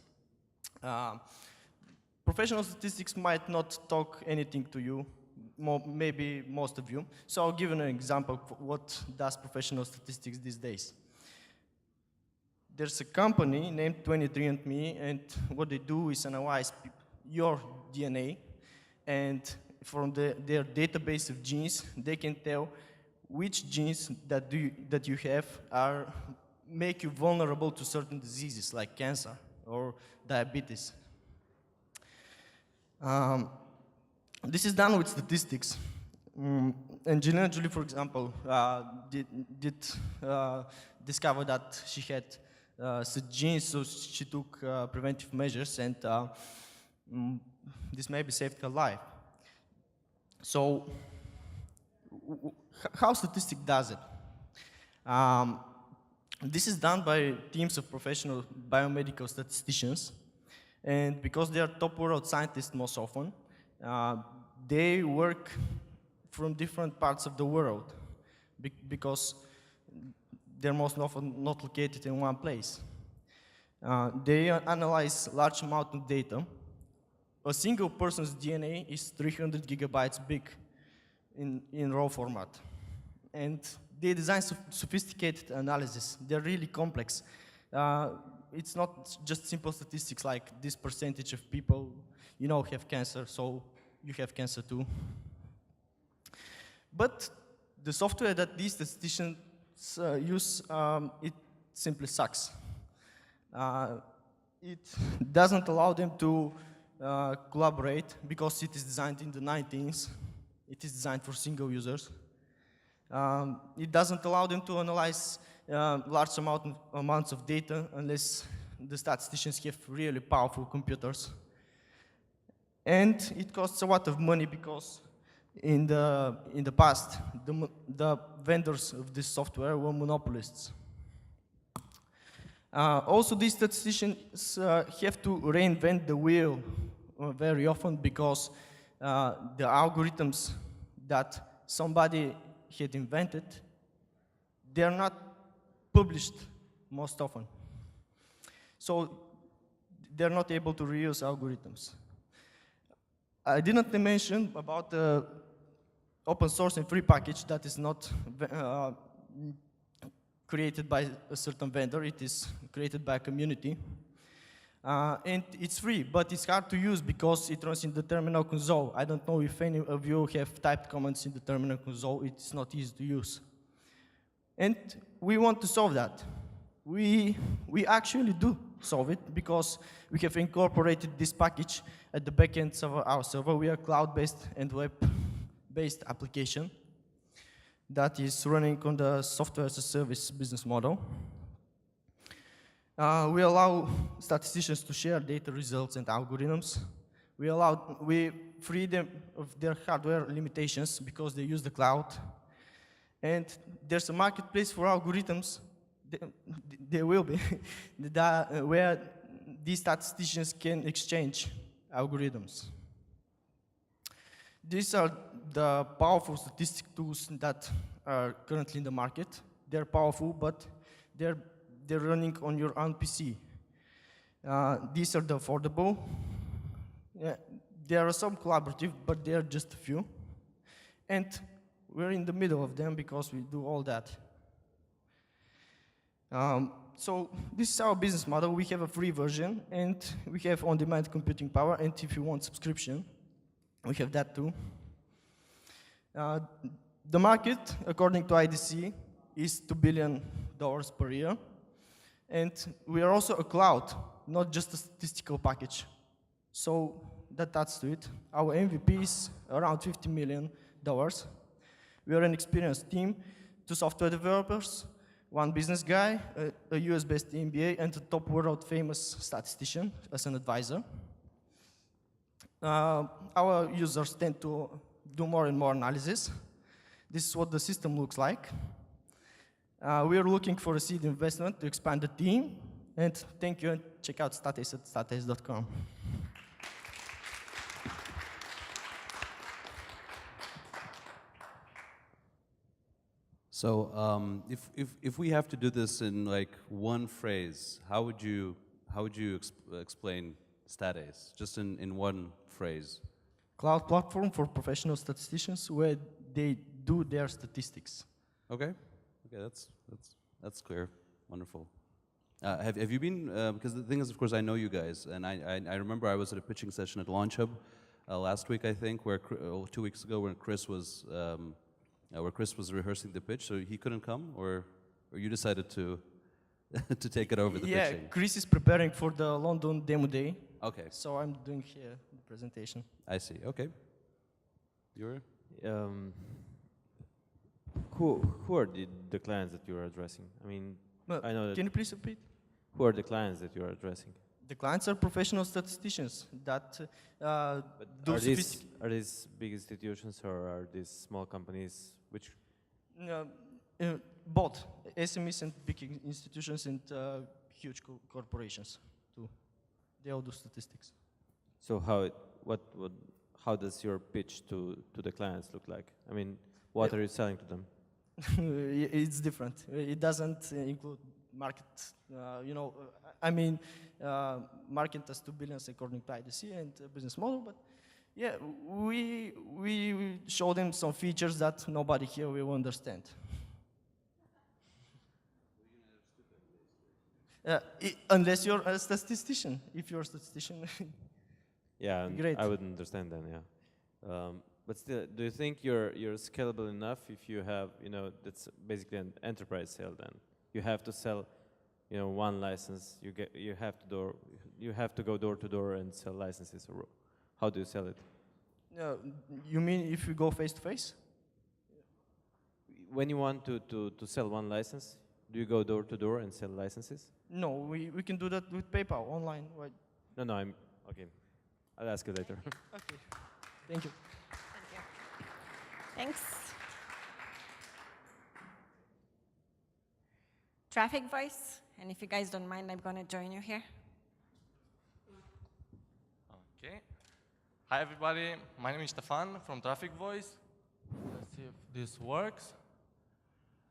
Professional statistics might not talk anything to you, maybe most of you. So I'll give you an example of what does professional statistics these days. There's a company named 23andMe, and what they do is analyze your DNA, and from their database of genes, they can tell which genes that you have make you vulnerable to certain diseases like cancer or diabetes. This is done with statistics. Angelina Jolie, for example, did discover that she had such genes, so she took preventive measures, and this maybe saved her life. So, how statistics does it? This is done by teams of professional biomedical statisticians, and because they are top world scientists most often, they work from different parts of the world because they're most often not located in one place. They analyze large amount of data. A single person's DNA is 300 gigabytes big in raw format. And they design sophisticated analysis. They're really complex. It's not just simple statistics like this percentage of people, have cancer, so you have cancer too. But the software that these statisticians use, it simply sucks. It doesn't allow them to collaborate because it is designed in the 19s. It is designed for single users. It doesn't allow them to analyze large amounts of data unless the statisticians have really powerful computers. And it costs a lot of money because in the past, the vendors of this software were monopolists. Also, these statisticians have to reinvent the wheel very often because the algorithms that somebody had invented, they are not published most often. So they're not able to reuse algorithms. I didn't mention about the open source and free package that is not created by a certain vendor. It is created by a community. And it's free, but it's hard to use because it runs in the terminal console. I don't know if any of you have typed commands in the terminal console. It's not easy to use. And we want to solve that. We actually do solve it because we have incorporated this package at the backend of our server. We are cloud-based and web-based application. that is running on the software as a service business model. We allow statisticians to share data results and algorithms. We free them of their hardware limitations because they use the cloud. And there's a marketplace for algorithms. There will be, where these statisticians can exchange algorithms. These are the powerful statistic tools that are currently in the market. They're powerful, but they're running on your own PC. These are the affordable. There are some collaborative, but they are just a few. And we're in the middle of them because we do all that. So this is our business model. We have a free version, and we have on-demand computing power, and if you want subscription, we have that too. The market, according to IDC, is $2 billion per year. And we are also a cloud, not just a statistical package. So that adds to it. Our MVP is around $50 million. We are an experienced team, 2 software developers, 1 business guy, a US-based MBA, and a top world-famous statistician as an advisor. Our users tend to do more and more analysis. This is what the system looks like. We are looking for a seed investment to expand the team. And thank you, and check out Statace at statace.com. So if we have to do this in like one phrase, how would you explain Statace, just in one phrase? Cloud platform for professional statisticians where they do their statistics. Okay, that's clear. Wonderful. Have you been? Because the thing is, of course, I know you guys, and I remember I was at a pitching session at Launch Hub last week, I think, where 2 weeks ago, when Chris was rehearsing the pitch, so he couldn't come, or you decided to to take it over the pitching. Yeah, Chris is preparing for the London Demo Day. Okay. So I'm doing here the presentation. I see. Okay. You're. Who are the clients that you are addressing? I mean, I know that. Can you please repeat? Who are the clients that you are addressing? The clients are professional statisticians that do are these big institutions or are these small companies? Which? Both SMEs and big institutions and huge corporations too. They all do statistics. So how does your pitch to the clients look like? I mean, what are you selling to them? It's different. It doesn't include market. Market has 2 billion according to IDC and business model. But yeah, we show them some features that nobody here will understand. Unless you're a statistician. If you're a statistician, yeah, great. I wouldn't understand then. Yeah. But still, do you think you're scalable enough if you have, that's basically an enterprise sale then? You have to sell, one license, you have to go door to door and sell licenses, or how do you sell it? You mean if we go face to face? When you want to sell one license, do you go door to door and sell licenses? No, we can do that with PayPal online. Right? No, okay. I'll ask you later. Okay, thank you. Thanks. Traffic Voice, and if you guys don't mind, I'm going to join you here. Okay. Hi, everybody. My name is Stefan from Traffic Voice. Let's see if this works.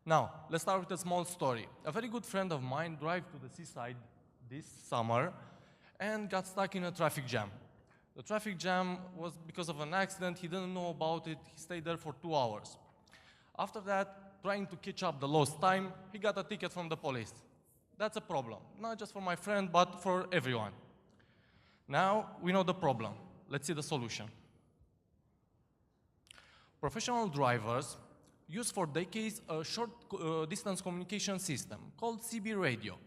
Now, let's start with a small story. A very good friend of mine drove to the seaside this summer and got stuck in a traffic jam. The traffic jam was because of an accident. He didn't know about it. He stayed there for 2 hours. After that, trying to catch up the lost time, he got a ticket from the police. That's a problem, not just for my friend, but for everyone. Now, we know the problem. Let's see the solution. Professional drivers use for decades a short-distance communication system called CB radio.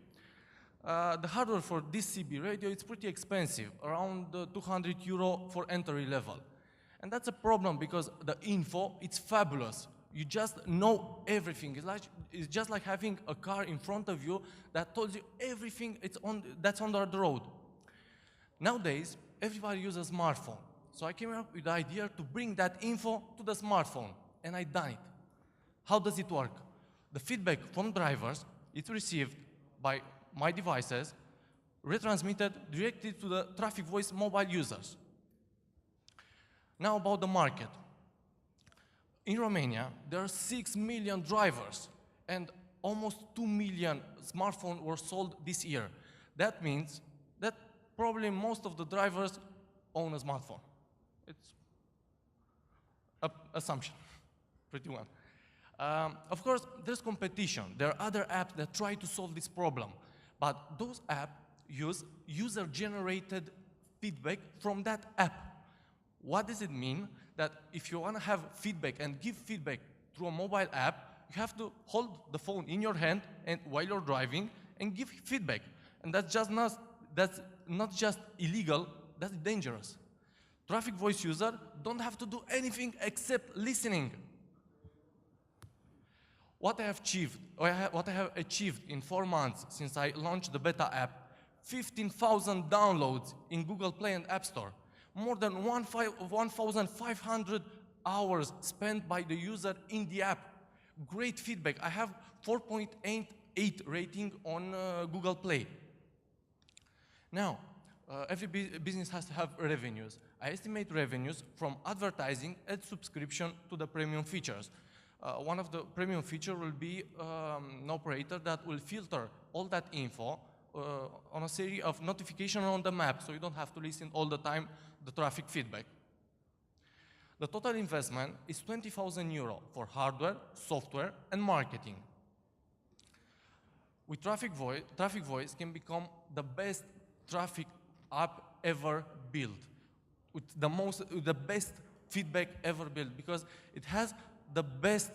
The hardware for this CB radio is pretty expensive, around €200 for entry level. And that's a problem because the info, it's fabulous. You just know everything. It's just like having a car in front of you that tells you everything that's on the road. Nowadays, everybody uses a smartphone. So I came up with the idea to bring that info to the smartphone, and I done it. How does it work? The feedback from drivers is received by my devices, retransmitted directly to the Traffic Voice mobile users. Now about the market. In Romania, there are 6 million drivers, and almost 2 million smartphones were sold this year. That means that probably most of the drivers own a smartphone. It's an assumption, pretty well. Of course, there's competition. There are other apps that try to solve this problem, but those apps use user-generated feedback from that app. What does it mean? That if you want to have feedback and give feedback through a mobile app, you have to hold the phone in your hand and while you're driving and give feedback. And that's not just illegal, that's dangerous. Traffic Voice user don't have to do anything except listening. What I have achieved in 4 months since I launched the beta app, 15,000 downloads in Google Play and App Store, more than 1,500 hours spent by the user in the app. Great feedback. I have 4.88 rating on Google Play. Now, every business has to have revenues. I estimate revenues from advertising and subscription to the premium features. One of the premium features will be an operator that will filter all that info on a series of notifications on the map, so you don't have to listen all the time the traffic feedback. The total investment is 20,000 euro for hardware, software, and marketing. With Traffic Voice can become the best traffic app ever built, with the best feedback ever built, because it has the best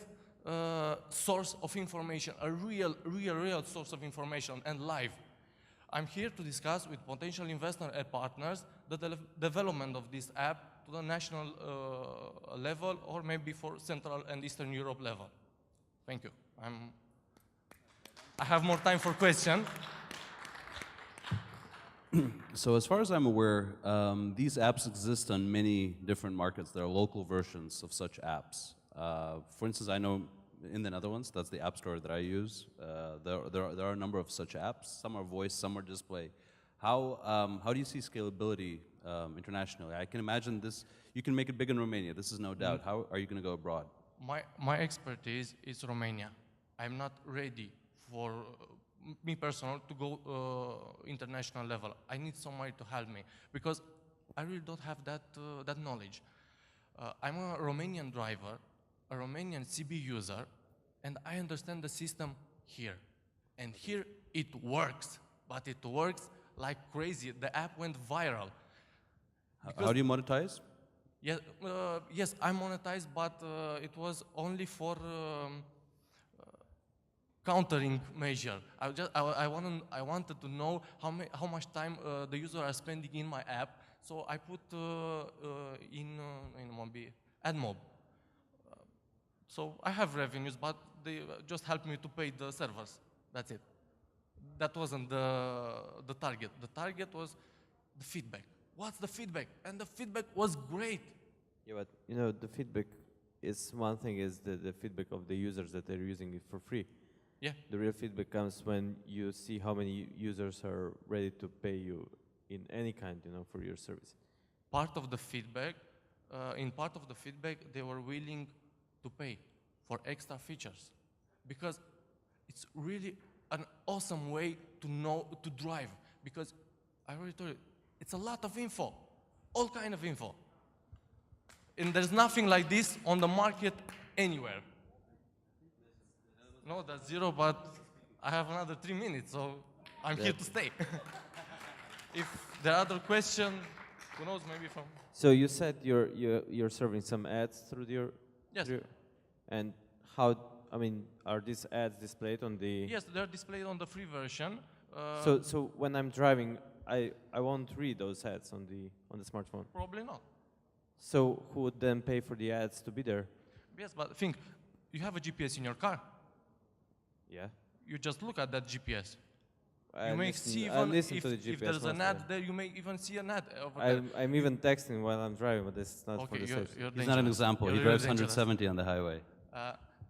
source of information, a real source of information, and live. I'm here to discuss with potential investors and partners the development of this app to the national level, or maybe for Central and Eastern Europe level. Thank you. I have more time for questions. So as far as I'm aware, these apps exist on many different markets. There are local versions of such apps. For instance, I know in the Netherlands, that's the app store that I use, there are a number of such apps. Some are voice, some are display. How do you see scalability internationally? I can imagine this, you can make it big in Romania, this is no doubt. How are you going to go abroad? My expertise is Romania. I'm not ready for me personally to go international level. I need somebody to help me because I really don't have that knowledge. I'm a Romanian driver, a Romanian CB user, and I understand the system here. And here it works, but it works like crazy. The app went viral. How do you monetize? Yeah, yes, I monetized, but it was only for countering measure. I wanted to know how much time the users are spending in my app, so I put in AdMob. So I have revenues, but they just help me to pay the servers. That's it. That wasn't the target. The target was the feedback. What's the feedback? And the feedback was great. Yeah, but you know, the feedback is one thing is the feedback of the users that they're using it for free. Yeah. The real feedback comes when you see how many users are ready to pay you in any kind, you know, for your service. Part of the feedback, they were willing to pay for extra features because it's really an awesome way to drive, because I already told you, it's a lot of info, all kind of info. And there's nothing like this on the market anywhere. No, that's 0, but I have another 3 minutes, so I'm here to stay. If there are other questions, who knows, maybe from... So you said you're serving some ads through your... Yes. And how, I mean, are these ads displayed on the... Yes, they're displayed on the free version. So when I'm driving, I won't read those ads on the smartphone? Probably not. So who would then pay for the ads to be there? Yes, but think, you have a GPS in your car. Yeah. You just look at that GPS. I You may listen- see I even listen if, to the if GPS there's an mostly. ad there, you may even see an ad over there. I'm even texting while I'm driving, but this is not for Okay, the you're, social. you're He's not an dangerous. example. He You're drives really dangerous. 170 on the highway.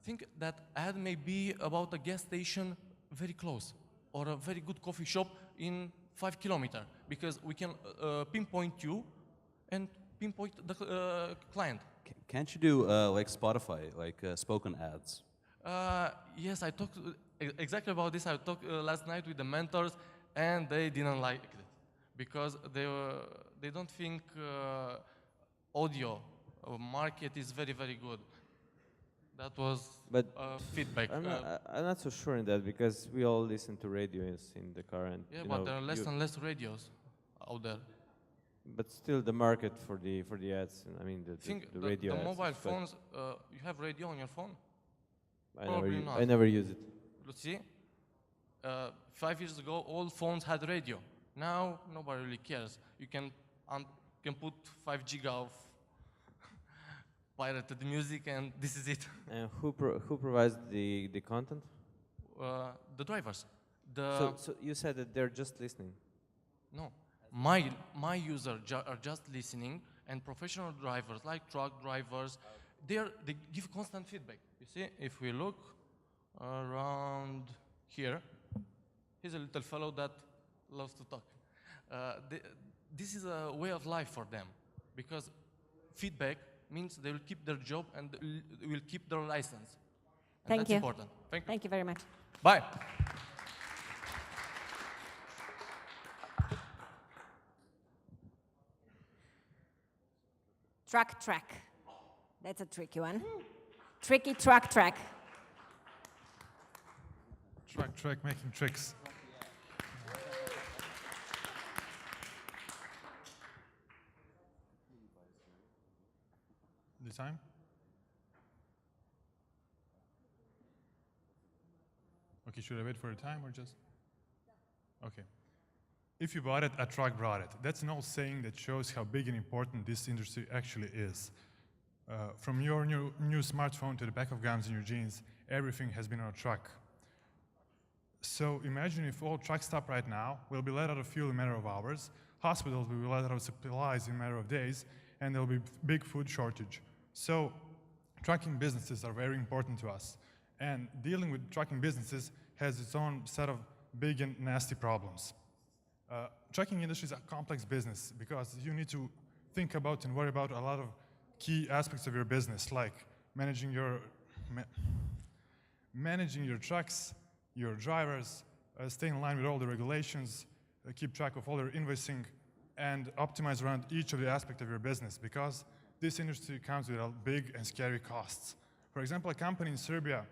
Think that ad may be about a gas station very close or a very good coffee shop in 5 kilometers because we can pinpoint you and pinpoint the client. Can't you do like Spotify, like spoken ads? Yes, I talked exactly about this. I talked last night with the mentors, and they didn't like it because they don't think audio market is very good. That was But feedback. I'm not so sure in that because we all listen to radios in the car and Yeah, you but know, there are less you- and less radios out there. But still, the market for the ads. I mean, the Think the radio the ads. mobile is quite- phones. You have radio on your phone? I Probably never, not. I never use it. Let's see. 5 years ago, all phones had radio. Now nobody really cares. You can put 5 giga of pirated music, and this is it. And who provides the content? The drivers. So you said that they're just listening. No, my users are just listening, and professional drivers like truck drivers, they give constant feedback. You see, if we look around here, here's a little fellow that loves to talk. This is a way of life for them, because feedback means they will keep their job and will keep their license. And Thank that's you. important. Thank you. Thank you very much. Bye. Truck track. That's a tricky one. Tricky truck track. Track making tricks. The time? Okay, should I wait for a time or just? Okay. If you bought it, a truck brought it. That's an old saying that shows how big and important this industry actually is. From your new smartphone to the back of gums in your jeans, everything has been on a truck. So imagine if all trucks stop right now, we'll be let out of fuel in a matter of hours, hospitals will be let out of supplies in a matter of days, and there'll be big food shortage. So trucking businesses are very important to us. And dealing with trucking businesses has its own set of big and nasty problems. Trucking industry is a complex business because you need to think about and worry about a lot of key aspects of your business, like managing your trucks, your drivers, stay in line with all the regulations, keep track of all your invoicing, and optimize around each of the aspects of your business, because this industry comes with big and scary costs. For example, a company in Serbia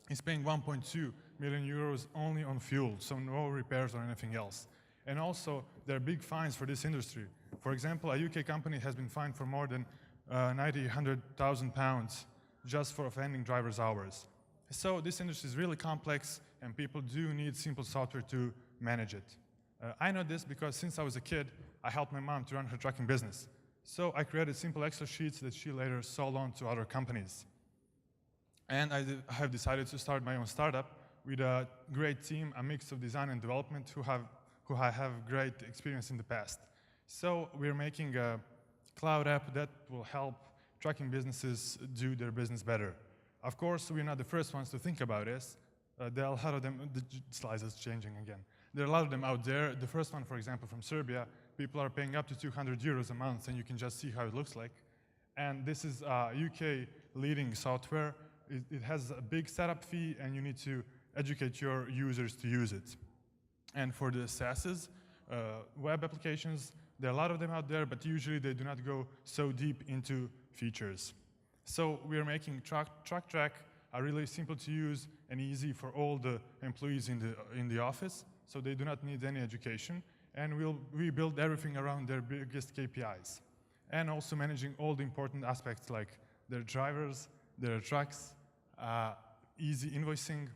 is paying 1.2 million euros only on fuel, so no repairs or anything else. And also, there are big fines for this industry. For example, a UK company has been fined for more than 100,000 pounds just for offending driver's hours. So this industry is really complex, and people do need simple software to manage it. I know this because since I was a kid, I helped my mom to run her trucking business. So I created simple Excel sheets that she later sold on to other companies. And I have decided to start my own startup with a great team, a mix of design and development who I have great experience in the past. So we're making a cloud app that will help trucking businesses do their business better. Of course, we're not the first ones to think about this. There are a lot of them, the slides is changing again. There are a lot of them out there. The first one, for example, from Serbia, people are paying up to 200 euros a month, and you can just see how it looks like. And this is a UK leading software. It has a big setup fee, and you need to educate your users to use it. And for the SaaSes, web applications, there are a lot of them out there, but usually they do not go so deep into features. So we are making TruckTrack a really simple to use and easy for all the employees in the office, so they do not need any education. And we build everything around their biggest KPIs. And also managing all the important aspects like their drivers, their trucks, easy invoicing.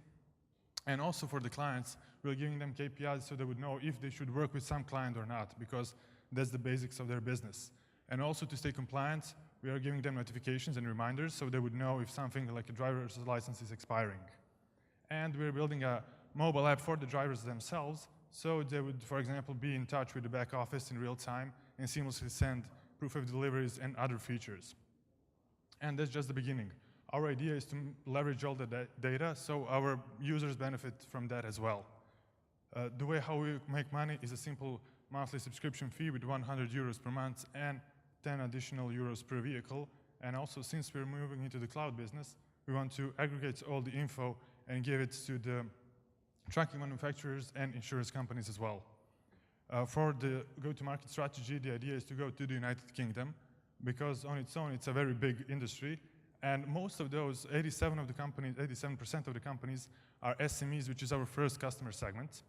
And also for the clients, we're giving them KPIs so they would know if they should work with some client or not, because that's the basics of their business. And also to stay compliant, we are giving them notifications and reminders so they would know if something like a driver's license is expiring. And we're building a mobile app for the drivers themselves, so they would, for example, be in touch with the back office in real time and seamlessly send proof of deliveries and other features. And that's just the beginning. Our idea is to leverage all the data so our users benefit from that as well. The way how we make money is a simple monthly subscription fee with 100 euros per month and 10 additional euros per vehicle. And also, since we're moving into the cloud business, we want to aggregate all the info and give it to the trucking manufacturers and insurance companies as well. For the go-to-market strategy, the idea is to go to the United Kingdom, because on its own, it's a very big industry. And most of those, 87% of the companies are SMEs, which is our first customer segment.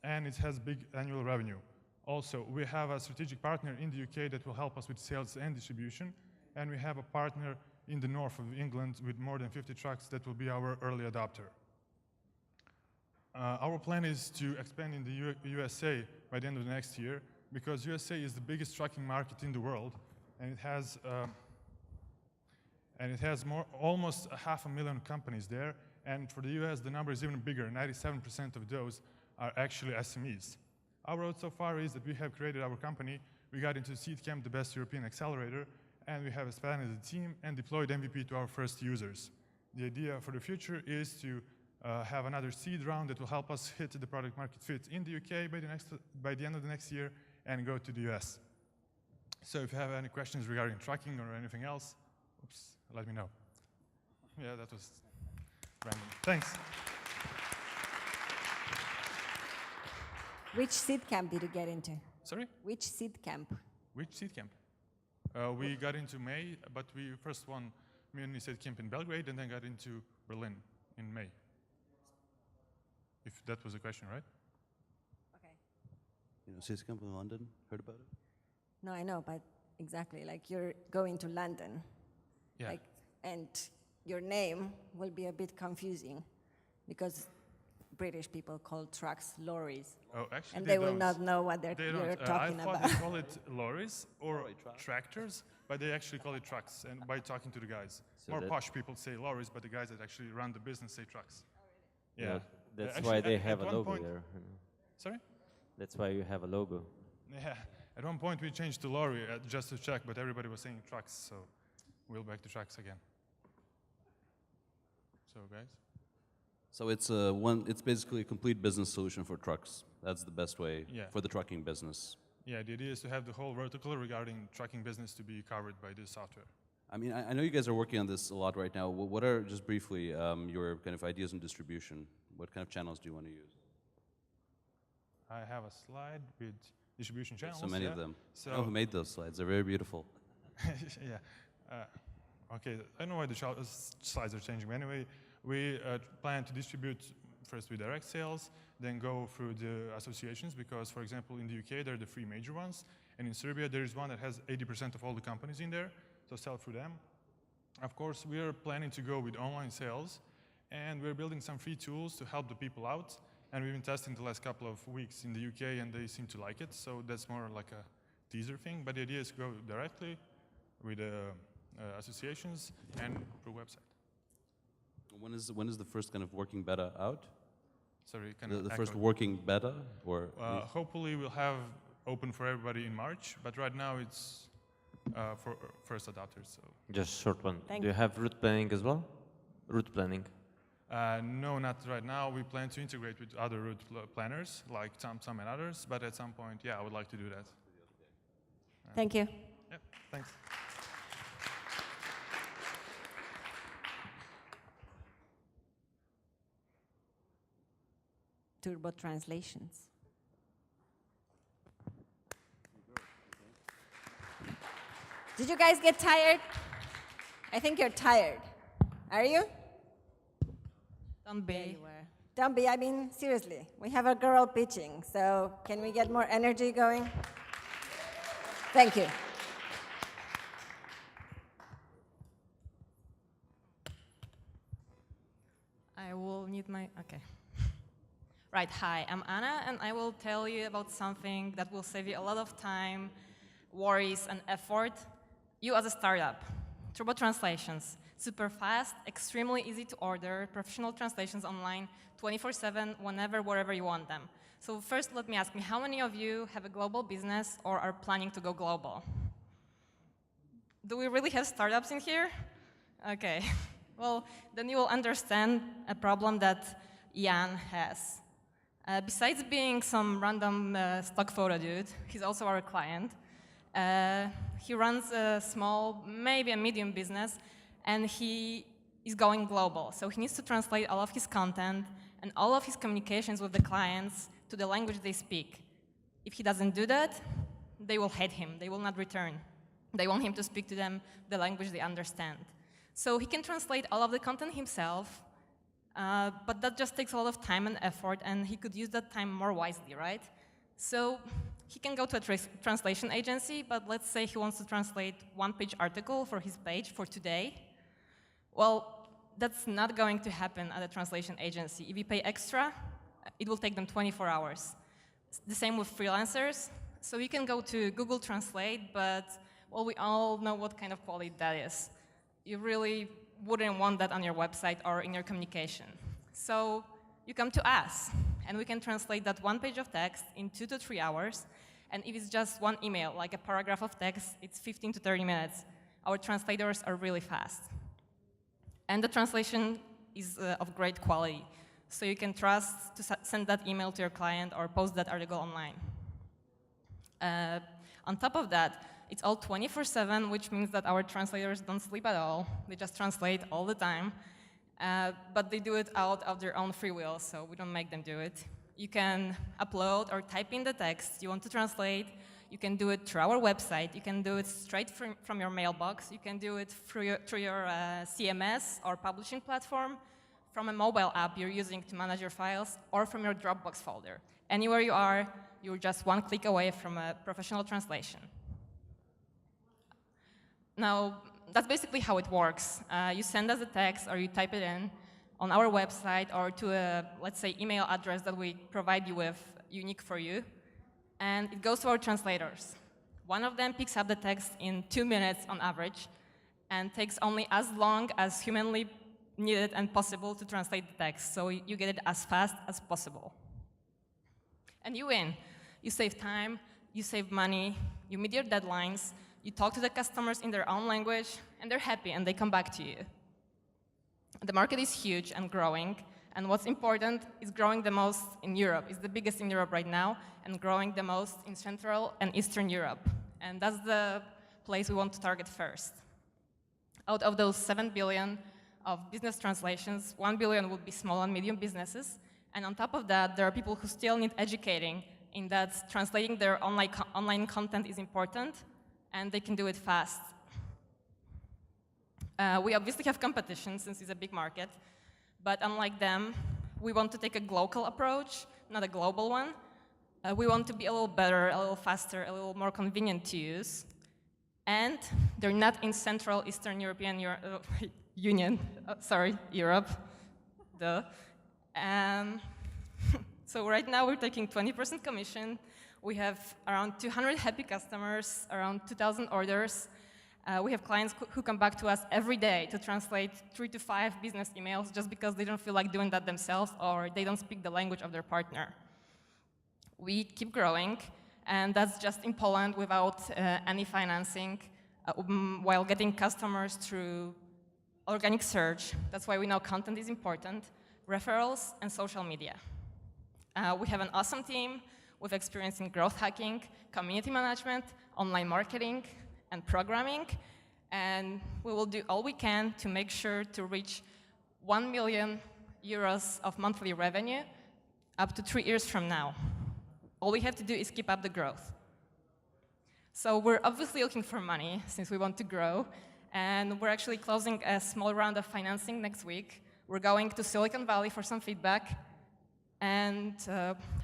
And it has big annual revenue. Also, we have a strategic partner in the UK that will help us with sales and distribution. And we have a partner in the north of England with more than 50 trucks that will be our early adopter. Our plan is to expand in the USA by the end of the next year, because USA is the biggest trucking market in the world, and it has almost 500,000 companies there. And for the US, the number is even bigger. 97% of those are actually SMEs. Our road so far is that we have created our company. We got into Seedcamp, the best European accelerator, and we have expanded the team and deployed MVP to our first users. The idea for the future is to have another seed round that will help us hit the product market fit in the UK by the end of the next year and go to the US. So if you have any questions regarding tracking or anything else, let me know. Yeah, that was random. Thanks. Which seed camp did you get into? Sorry? Which seed camp? Which seed camp? We got into May, but we first won Muni Seed Camp in Belgrade and then got into Berlin in May. If that was a question, right? Okay. You know, Seed Camp in London, heard about it? No, I know, but exactly, like you're going to London. Yeah. Like, and your name will be a bit confusing because British people call trucks lorries. Oh, actually, and they will not know what you're talking I thought about. they call it lorries or tractors, but they actually call it trucks. And by talking to the guys, So more that- posh people say lorries, but the guys that actually run the business say trucks. Yeah, that's Actually, why they at have a one logo point- there. Sorry? That's why you have a logo. Yeah. At one point we changed to lorry just to check, but everybody was saying trucks, so we'll back to trucks again. So, guys. So it's basically a complete business solution for trucks. That's the best way for the trucking business. Yeah, the idea is to have the whole vertical regarding trucking business to be covered by this software. I mean, I know you guys are working on this a lot right now. What are, just briefly, your kind of ideas on distribution? What kind of channels do you want to use? I have a slide with distribution channels. So many yeah. of them. So I know who made those slides. They're very beautiful. yeah. Okay, I know why the slides are changing. But anyway, we plan to distribute first with direct sales, then go through the associations, because, for example, in the UK, there are the three major ones, and in Serbia, there is one that has 80% of all the companies in there, so sell through them. Of course, we are planning to go with online sales, and we're building some free tools to help the people out, and we've been testing the last couple of weeks in the UK, and they seem to like it, so that's more like a teaser thing, but the idea is to go directly with associations and through website. When is the first kind of working beta out? Sorry, the first working beta, or hopefully we'll have open for everybody in March, but right now it's for first adopters. So Just short one. Thank Do you have route planning as well? Route planning. no, not right now. We plan to integrate with other route planners like TomTom and others, but at some point, yeah, I would like to do that. Thank you. Yep, thanks. Turbo translations. Did you guys get tired? I think you're tired. Are you? Don't be. Don't be. I mean, seriously. We have a girl pitching, so can we get more energy going? Thank you. I will need my, okay. Right, hi, I'm Anna, and I will tell you about something that will save you a lot of time, worries, and effort. You as a startup, Turbo Translations, super fast, extremely easy to order, professional translations online, 24/7, whenever, wherever you want them. So first, let me ask me, how many of you have a global business or are planning to go global? Do we really have startups in here? Okay. Well, then you will understand a problem that Jan has. Besides being some random stock photo dude, he's also our client. He runs a small, maybe a medium business, and he is going global. So he needs to translate all of his content and all of his communications with the clients to the language they speak. If he doesn't do that, they will hate him. They will not return. They want him to speak to them the language they understand. So he can translate all of the content himself, but that just takes a lot of time and effort, and he could use that time more wisely, right? So he can go to a translation agency, but let's say he wants to translate one-page article for his page for today. Well, that's not going to happen at a translation agency. If you pay extra, it will take them 24 hours. The same with freelancers. So you can go to Google Translate, but well, we all know what kind of quality that is. You really wouldn't want that on your website or in your communication. So you come to us, and we can translate that one page of text in 2 to 3 hours. And if it's just one email, like a paragraph of text, it's 15 to 30 minutes. Our translators are really fast. And the translation is of great quality. So you can trust to send that email to your client or post that article online. On top of that, it's all 24/7, which means that our translators don't sleep at all. They just translate all the time. But they do it out of their own free will, so we don't make them do it. You can upload or type in the text you want to translate. You can do it through our website. You can do it straight from your mailbox. You can do it through your CMS or publishing platform, from a mobile app you're using to manage your files, or from your Dropbox folder. Anywhere you are, you're just one click away from a professional translation. Now, that's basically how it works. You send us a text or you type it in on our website or to a, let's say, email address that we provide you with, unique for you, and it goes to our translators. One of them picks up the text in 2 minutes on average and takes only as long as humanly needed and possible to translate the text, so you get it as fast as possible. And you win. You save time, you save money, you meet your deadlines, you talk to the customers in their own language, and they're happy, and they come back to you. The market is huge and growing, and what's important is growing the most in Europe. It's the biggest in Europe right now, and growing the most in Central and Eastern Europe. And that's the place we want to target first. Out of those 7 billion of business translations, 1 billion would be small and medium businesses, and on top of that, there are people who still need educating in that translating their online content is important, and they can do it fast. We obviously have competition since it's a big market, but unlike them, we want to take a local approach, not a global one. We want to be a little better, a little faster, a little more convenient to use, and they're not in Central Eastern European Union, Europe. Duh. So right now we're taking 20% commission. We have around 200 happy customers, around 2,000 orders. We have clients who come back to us every day to translate 3 to 5 business emails just because they don't feel like doing that themselves or they don't speak the language of their partner. We keep growing, and that's just in Poland without any financing, while getting customers through organic search. That's why we know content is important, referrals, and social media. We have an awesome team with experience in growth hacking, community management, online marketing, and programming, and we will do all we can to make sure to reach 1 million euros of monthly revenue up to 3 years from now. All we have to do is keep up the growth. So we're obviously looking for money since we want to grow, and we're actually closing a small round of financing next week. We're going to Silicon Valley for some feedback, and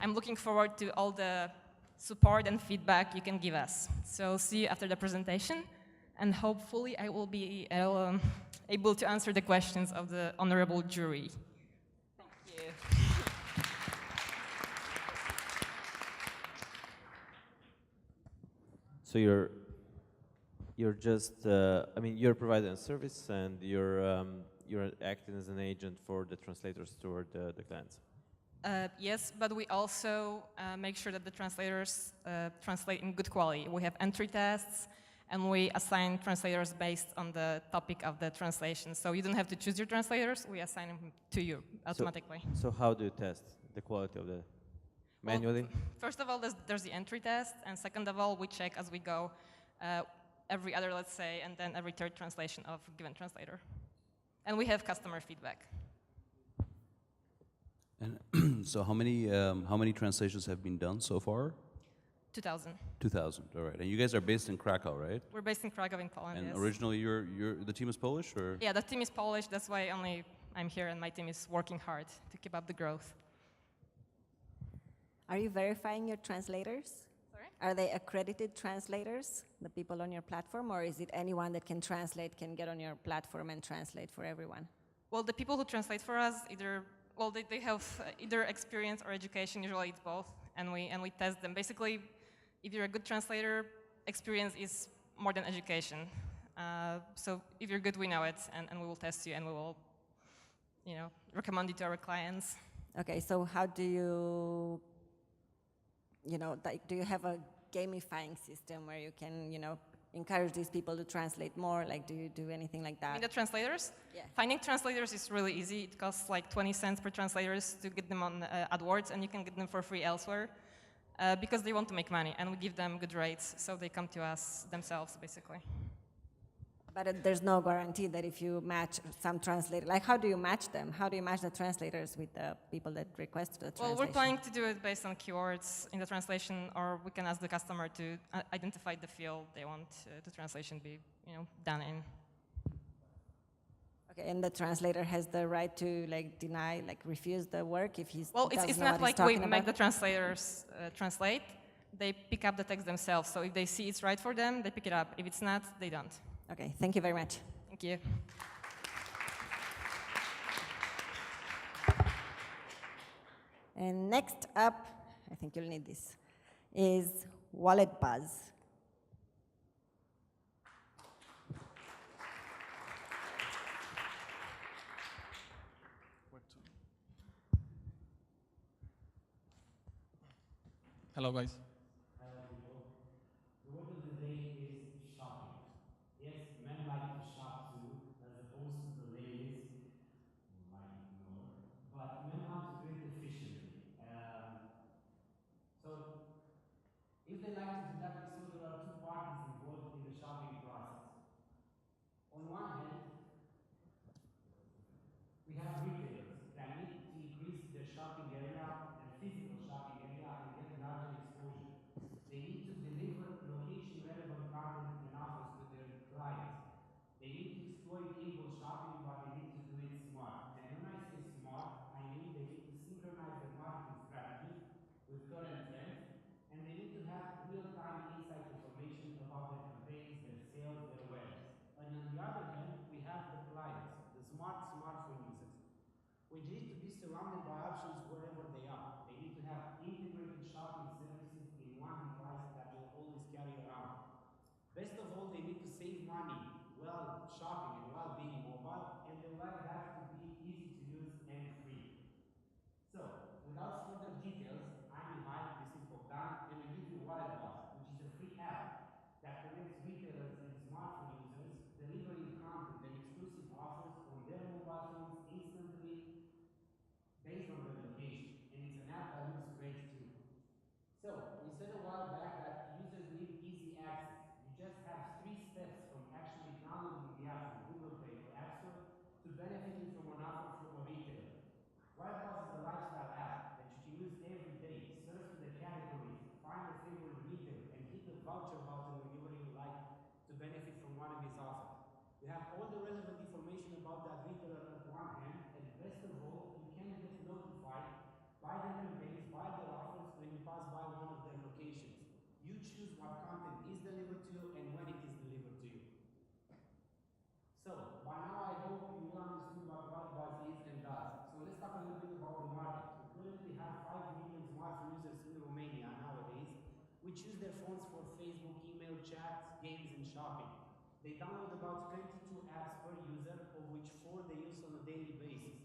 I'm looking forward to all the support and feedback you can give us. So see you after the presentation, and hopefully I will be able to answer the questions of the honorable jury. Thank you. So you're you're just, I mean, you're providing a service and you're acting as an agent for the translators toward the clients. Yes, but we also make sure that the translators translate in good quality. We have entry tests, and we assign translators based on the topic of the translation. So you don't have to choose your translators, we assign them to you automatically. So how do you test the quality of the manually? Well, first of all, there's the entry test, and second of all, we check as we go every other, let's say, and then every third translation of a given translator. And we have customer feedback. And so how many translations have been done so far? 2,000. 2,000, all right. And you guys are based in Krakow, right? We're based in Krakow in Poland, And yes. originally the team is Polish, or? Yeah, the team is Polish, that's why only I'm here, and my team is working hard to keep up the growth. Are you verifying your translators? Sorry? Are they accredited translators, the people on your platform, or is it anyone that can translate can get on your platform and translate for everyone? Well, the people who translate for us they have either experience or education. Usually it's both, and we test them. Basically, if you're a good translator, experience is more than education. So if you're good, we know it, and we will test you, and we will, recommend you to our clients. Okay, so how do you, do you have a gamifying system where you can, encourage these people to translate more? Like, do you do anything like that? I mean, the translators? Yeah. Finding translators is really easy. It costs like 20 cents per translators to get them on AdWords, and you can get them for free elsewhere because they want to make money, and we give them good rates, so they come to us themselves, basically. But there's no guarantee that if you match some translator, like how do you match them? How do you match the translators with the people that request the translation? Well, we're planning to do it based on keywords in the translation, or we can ask the customer to identify the field they want the translation be, done in. Okay, and the translator has the right to deny, refuse the work if he's. Well, doesn't it's know not what like he's we talking make about? the translators translate. They pick up the text themselves. So if they see it's right for them, they pick it up. If it's not, they don't. Okay, thank you very much. Thank you. And next up, I think you'll need this, is Wallet Buzz. Hello, guys. The word of the day is shopping. Yes, men like to shop too, as opposed to the ladies who might ignore, but men want to do it efficiently. So, if they like to deduct it, so there are two parties involved in the shopping process. On one hand, we have retailers that need to increase their shopping area and physical shopping area and get larger exposure. about 22 apps per user, of which 4 they use on a daily basis.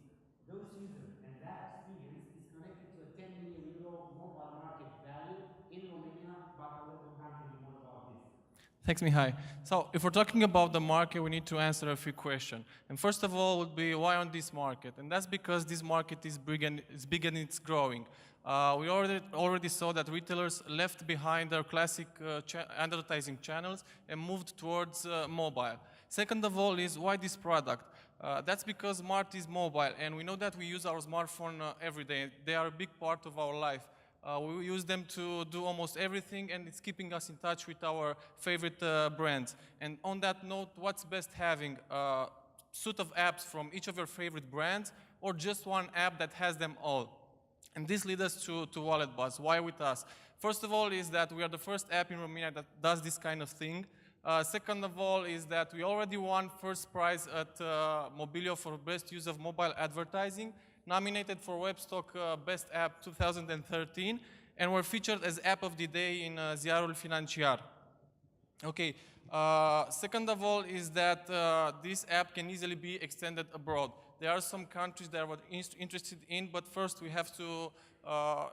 Those users and that experience is connected to a 10 million euro mobile market value in Romania, but I will can't tell you more about this. Thanks, Mihai. So if we're talking about the market, we need to answer a few questions. And first of all would be, why on this market? And that's because this market is big and it's growing. We already saw that retailers left behind their classic advertising channels and moved towards mobile. Second of all is, why this product? That's because Smart is mobile, and we know that we use our smartphone every day. They are a big part of our life. We use them to do almost everything, and it's keeping us in touch with our favorite brands. And on that note, what's best, having a suite of apps from each of your favorite brands, or just one app that has them all? And this leads us to WalletBuzz. Why with us? First of all is that we are the first app in Romania that does this kind of thing. Second of all is that we already won first prize at Mobilio for best use of mobile advertising, nominated for Webstock Best App 2013, and were featured as App of the Day in Ziarul Financiar. Okay, second of all is that this app can easily be extended abroad. There are some countries that we're interested in, but first we have to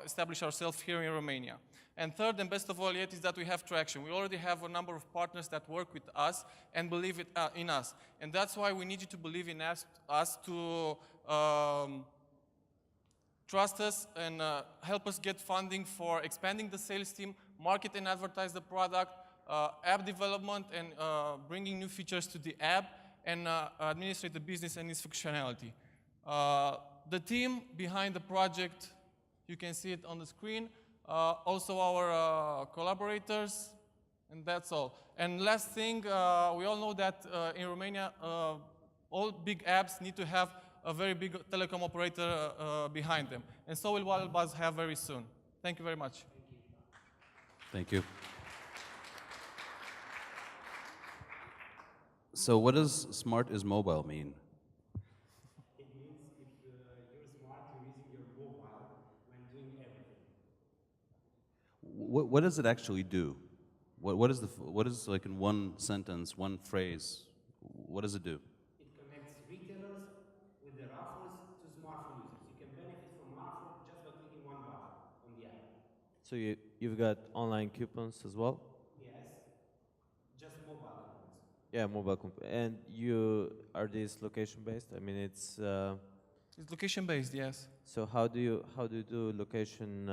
establish ourselves here in Romania. And third, and best of all yet, is that we have traction. We already have a number of partners that work with us and believe in us. And that's why we need you to believe in us to trust us and help us get funding for expanding the sales team, market and advertise the product, app development, and bringing new features to the app, and administrate the business and its functionality. The team behind the project, you can see it on the screen. Also our collaborators, and that's all. And last thing, we all know that in Romania, all big apps need to have a very big telecom operator behind them. And so will WalletBuzz have very soon. Thank you very much. Thank you. So what does smart is mobile mean? It means if you're smart, you're using your mobile when doing everything. What does it actually do? What is like in one sentence, one phrase, what does it do? It connects retailers with their offers to smartphone users. You can benefit from an offer just by clicking one button on the app. So you've got online coupons as well? Yes, just mobile coupons. Yeah, and are these location based? I mean, it's location based, yes. So how do you do location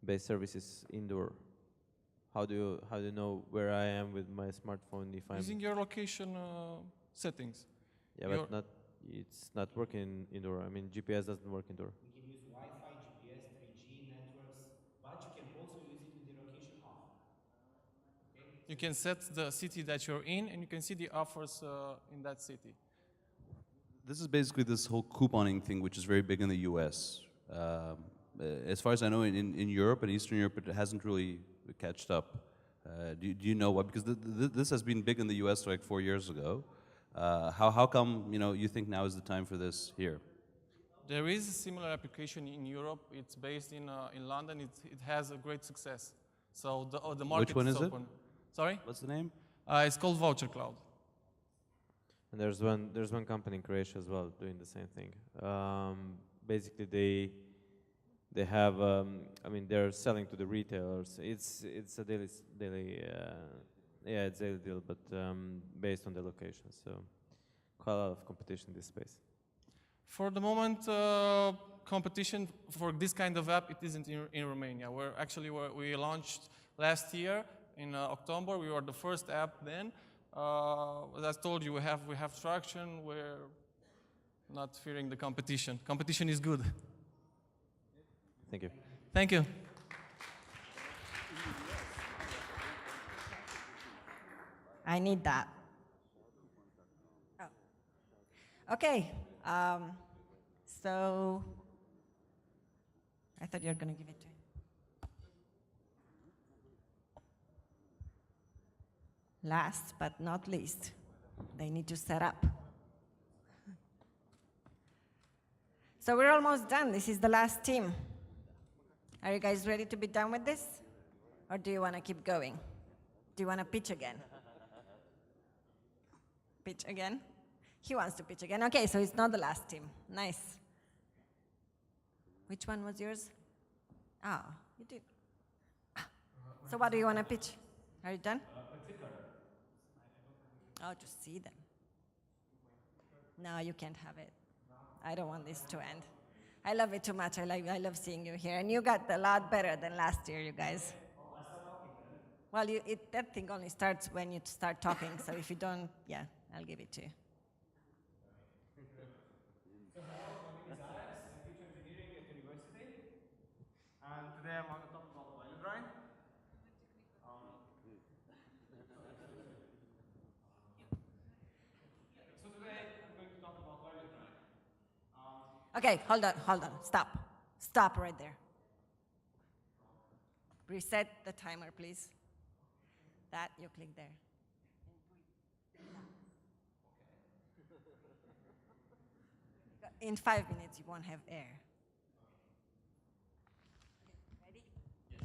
based services indoor? How do you know where I am with my smartphone if I'm using your location settings? Yeah, but it's not working indoor. I mean, GPS doesn't work indoor. We can use Wi-Fi, GPS, 3G networks, but you can also use it with the location off. Okay? You can set the city that you're in, and you can see the offers in that city. This is basically this whole couponing thing, which is very big in the US. As far as I know, in Europe and Eastern Europe, it hasn't really catched up. Do you know why? Because this has been big in the US like 4 years ago. How come you think now is the time for this here? There is a similar application in Europe. It's based in London. It has a great success. So the market Which one is open. it? Sorry? What's the name? It's called Voucher Cloud. And there's one company in Croatia as well doing the same thing. Basically, they have I mean, they're selling to the retailers. It's a daily it's daily deal, but based on the location. So quite a lot of competition in this space. For the moment, competition for this kind of app, it isn't in Romania. We launched last year in October. We were the first app then. As I told you, we have traction. We're not fearing the competition. Competition is good. Thank you. Thank you. I need that. Oh. Okay. So I thought you were going to give it to him. Last but not least, they need to set up. So we're almost done. This is the last team. Are you guys ready to be done with this? Or do you want to keep going? Do you want to pitch again? pitch again? He wants to pitch again. Okay, so it's not the last team. Nice. Which one was yours? Ah, you did. So what do you want to pitch? Are you done? Oh, to see them. No, you can't have it. I don't want this to end. I love it too much. I love seeing you here. And you got a lot better than last year, you guys. Well, that thing only starts when you start talking. So if you don't, yeah, I'll give it to you. So hello, my name is Alex. I teach engineering at university. And today I'm going to talk about Pilot Grind. So today I'm going to talk about Pilot Grind. Okay, hold on, stop. Stop right there. Reset the timer, please. That, you click there. In 5 minutes, you won't have air. Ready? Yes.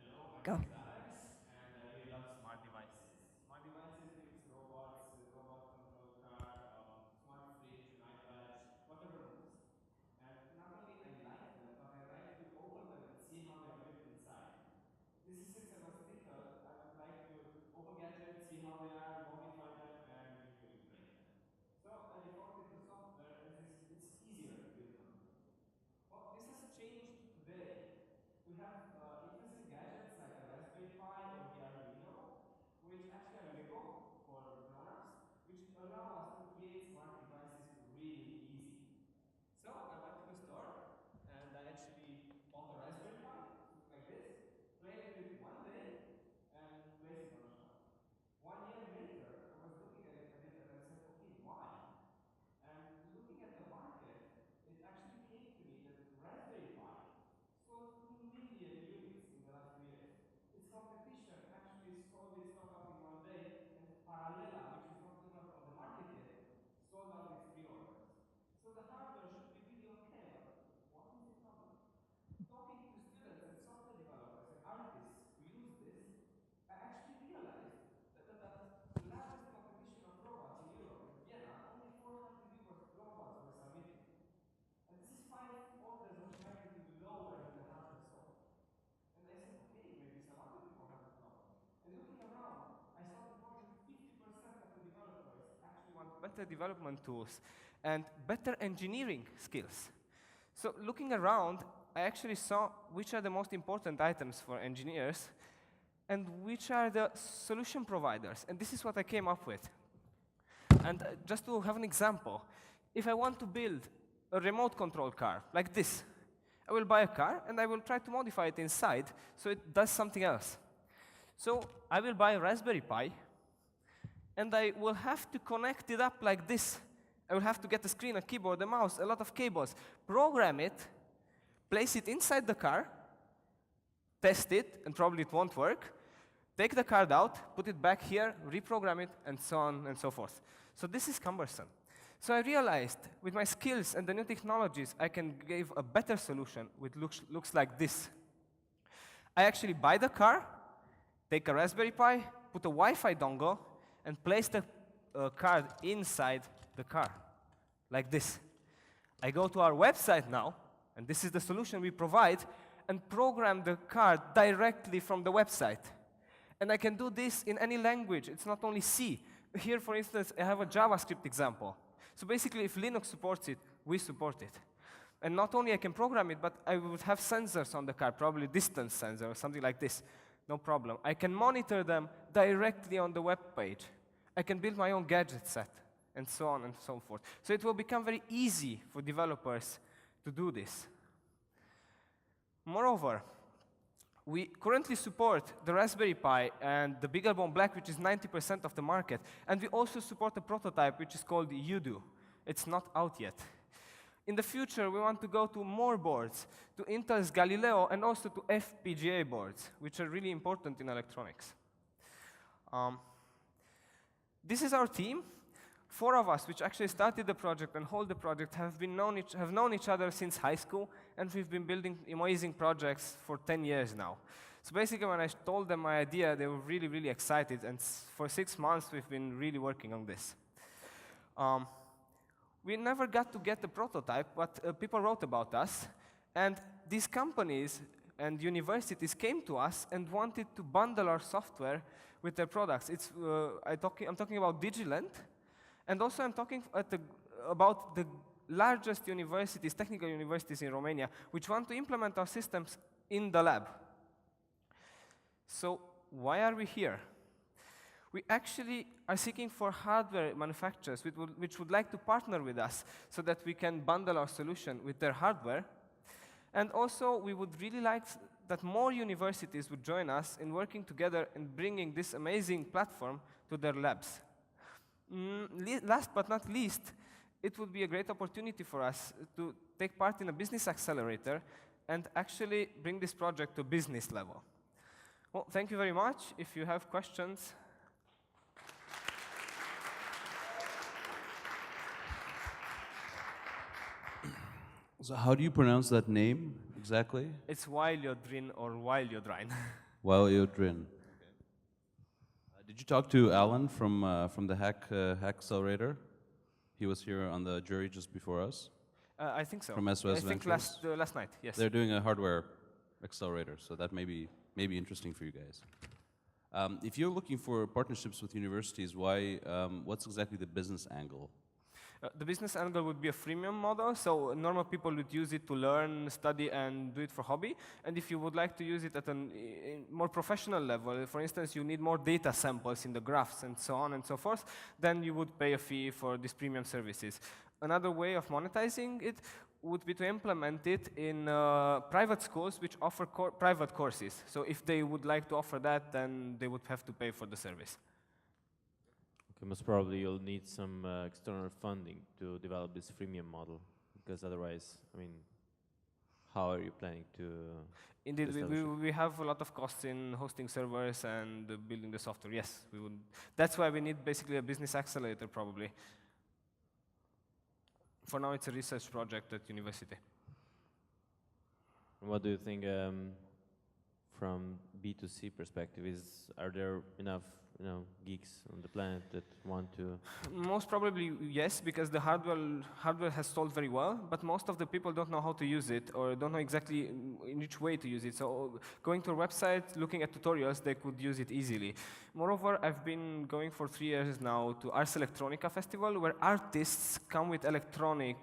Hello, my Go. name is Alex, and I really love smart devices. Smart devices means robots, robot control car, smart fridge, night badge, whatever moves. And not only I like them, but I like to open them and see how they're built inside. This is since I was little, I would like to open gadgets, see how they are, modify them, and visually play them. So I defaulted to software as it's easier to build them. Well, this has changed today. We have interesting gadgets like a Raspberry Pi or the Arduino, which actually are Lego for grown-ups, which allow us to create smart devices really easy. So I went to the store and I actually bought a Raspberry Pi, like this, played with it one day, and placed it on the shelf. 1 year later, I was looking at it and I said, okay, why? And looking at the market, it actually came to me that Raspberry Pi sold 2 million units in the last 2 years. Its competition actually sold its stock out in 1 day, and Parallella, which is not even on the market yet, sold out its pre-orders. So the hardware should be really okay, but what is the problem? Talking to students and software developers and artists who use this, I actually realized that the largest competition of robots in Europe, in Vienna, only 400 robots were submitted. And this is 5 orders of magnitude lower than the hardware sold. And I said, okay, maybe some other people have a problem. And looking around, I saw that more than 50% of the developers actually want better development tools and better engineering skills. So looking around, I actually saw which are the most important items for engineers and which are the solution providers. And this is what I came up with. And just to have an example, if I want to build a remote control car like this, I will buy a car and I will try to modify it inside so it does something else. So I will buy a Raspberry Pi and I will have to connect it up like this. I will have to get a screen, a keyboard, a mouse, a lot of cables, program it, place it inside the car, test it, and probably it won't work, take the card out, put it back here, reprogram it, and so on and so forth. So this is cumbersome. So I realized with my skills and the new technologies, I can give a better solution which looks like this. I actually buy the car, take a Raspberry Pi, put a Wi-Fi dongle, and place the card inside the car, like this. I go to our website now, and this is the solution we provide, and program the card directly from the website. And I can do this in any language. It's not only C. Here, for instance, I have a JavaScript example. So basically, if Linux supports it, we support it. And not only I can program it, but I would have sensors on the car, probably distance sensor or something like this. No problem. I can monitor them directly on the web page. I can build my own gadget set, and so on and so forth. So it will become very easy for developers to do this. Moreover, we currently support the Raspberry Pi and the BeagleBone Black, which is 90% of the market. And we also support a prototype, which is called Udo. It's not out yet. In the future, we want to go to more boards, to Intel's Galileo, and also to FPGA boards, which are really important in electronics. This is our team. 4 of us, which actually started the project and hold the project, have known each other since high school, and we've been building amazing projects for 10 years now. So basically, when I told them my idea, they were really, really excited, and for 6 months, we've been really working on this. We never got to get the prototype, but people wrote about us. And these companies and universities came to us and wanted to bundle our software with their products. I'm talking about Digilent, and also I'm talking about the largest universities, technical universities in Romania, which want to implement our systems in the lab. So why are we here? We actually are seeking for hardware manufacturers which would like to partner with us so that we can bundle our solution with their hardware. And also, we would really like that more universities would join us in working together and bringing this amazing platform to their labs. Last but not least, it would be a great opportunity for us to take part in a business accelerator and actually bring this project to business level. Well, thank you very much. If you have questions. So how do you pronounce that name exactly? It's Wileodrin or Wileodrine. Wileodrin. Did you talk to Alan from the Hack Accelerator? He was here on the jury just before us. I think so. From SOS Ventures. I think last night. Yes. They're doing a hardware accelerator, so that may be interesting for you guys. If you're looking for partnerships with universities, what's exactly the business angle? The business angle would be a freemium model, so normal people would use it to learn, study, and do it for hobby. And if you would like to use it at a more professional level, for instance, you need more data samples in the graphs and so on and so forth, then you would pay a fee for these premium services. Another way of monetizing it would be to implement it in private schools which offer private courses. So if they would like to offer that, then they would have to pay for the service. Okay, most probably you'll need some external funding to develop this freemium model, because otherwise, I mean, how are you planning to? Indeed, we have a lot of costs in hosting servers and building the software. Yes, we would. That's why we need basically a business accelerator, probably. For now, it's a research project at university. What do you think from B2C perspective? Are there enough geeks on the planet that want to? Most probably yes, because the hardware has sold very well, but most of the people don't know how to use it or don't know exactly in which way to use it. So going to a website, looking at tutorials, they could use it easily. Moreover, I've been going for 3 years now to Ars Electronica Festival, where artists come with electronic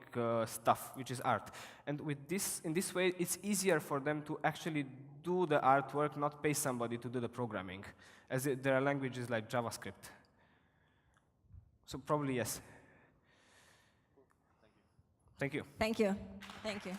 stuff, which is art. And with in this way, it's easier for them to actually do the artwork, not pay somebody to do the programming, as there are languages like JavaScript. So probably yes. Thank you. Thank you. Thank you.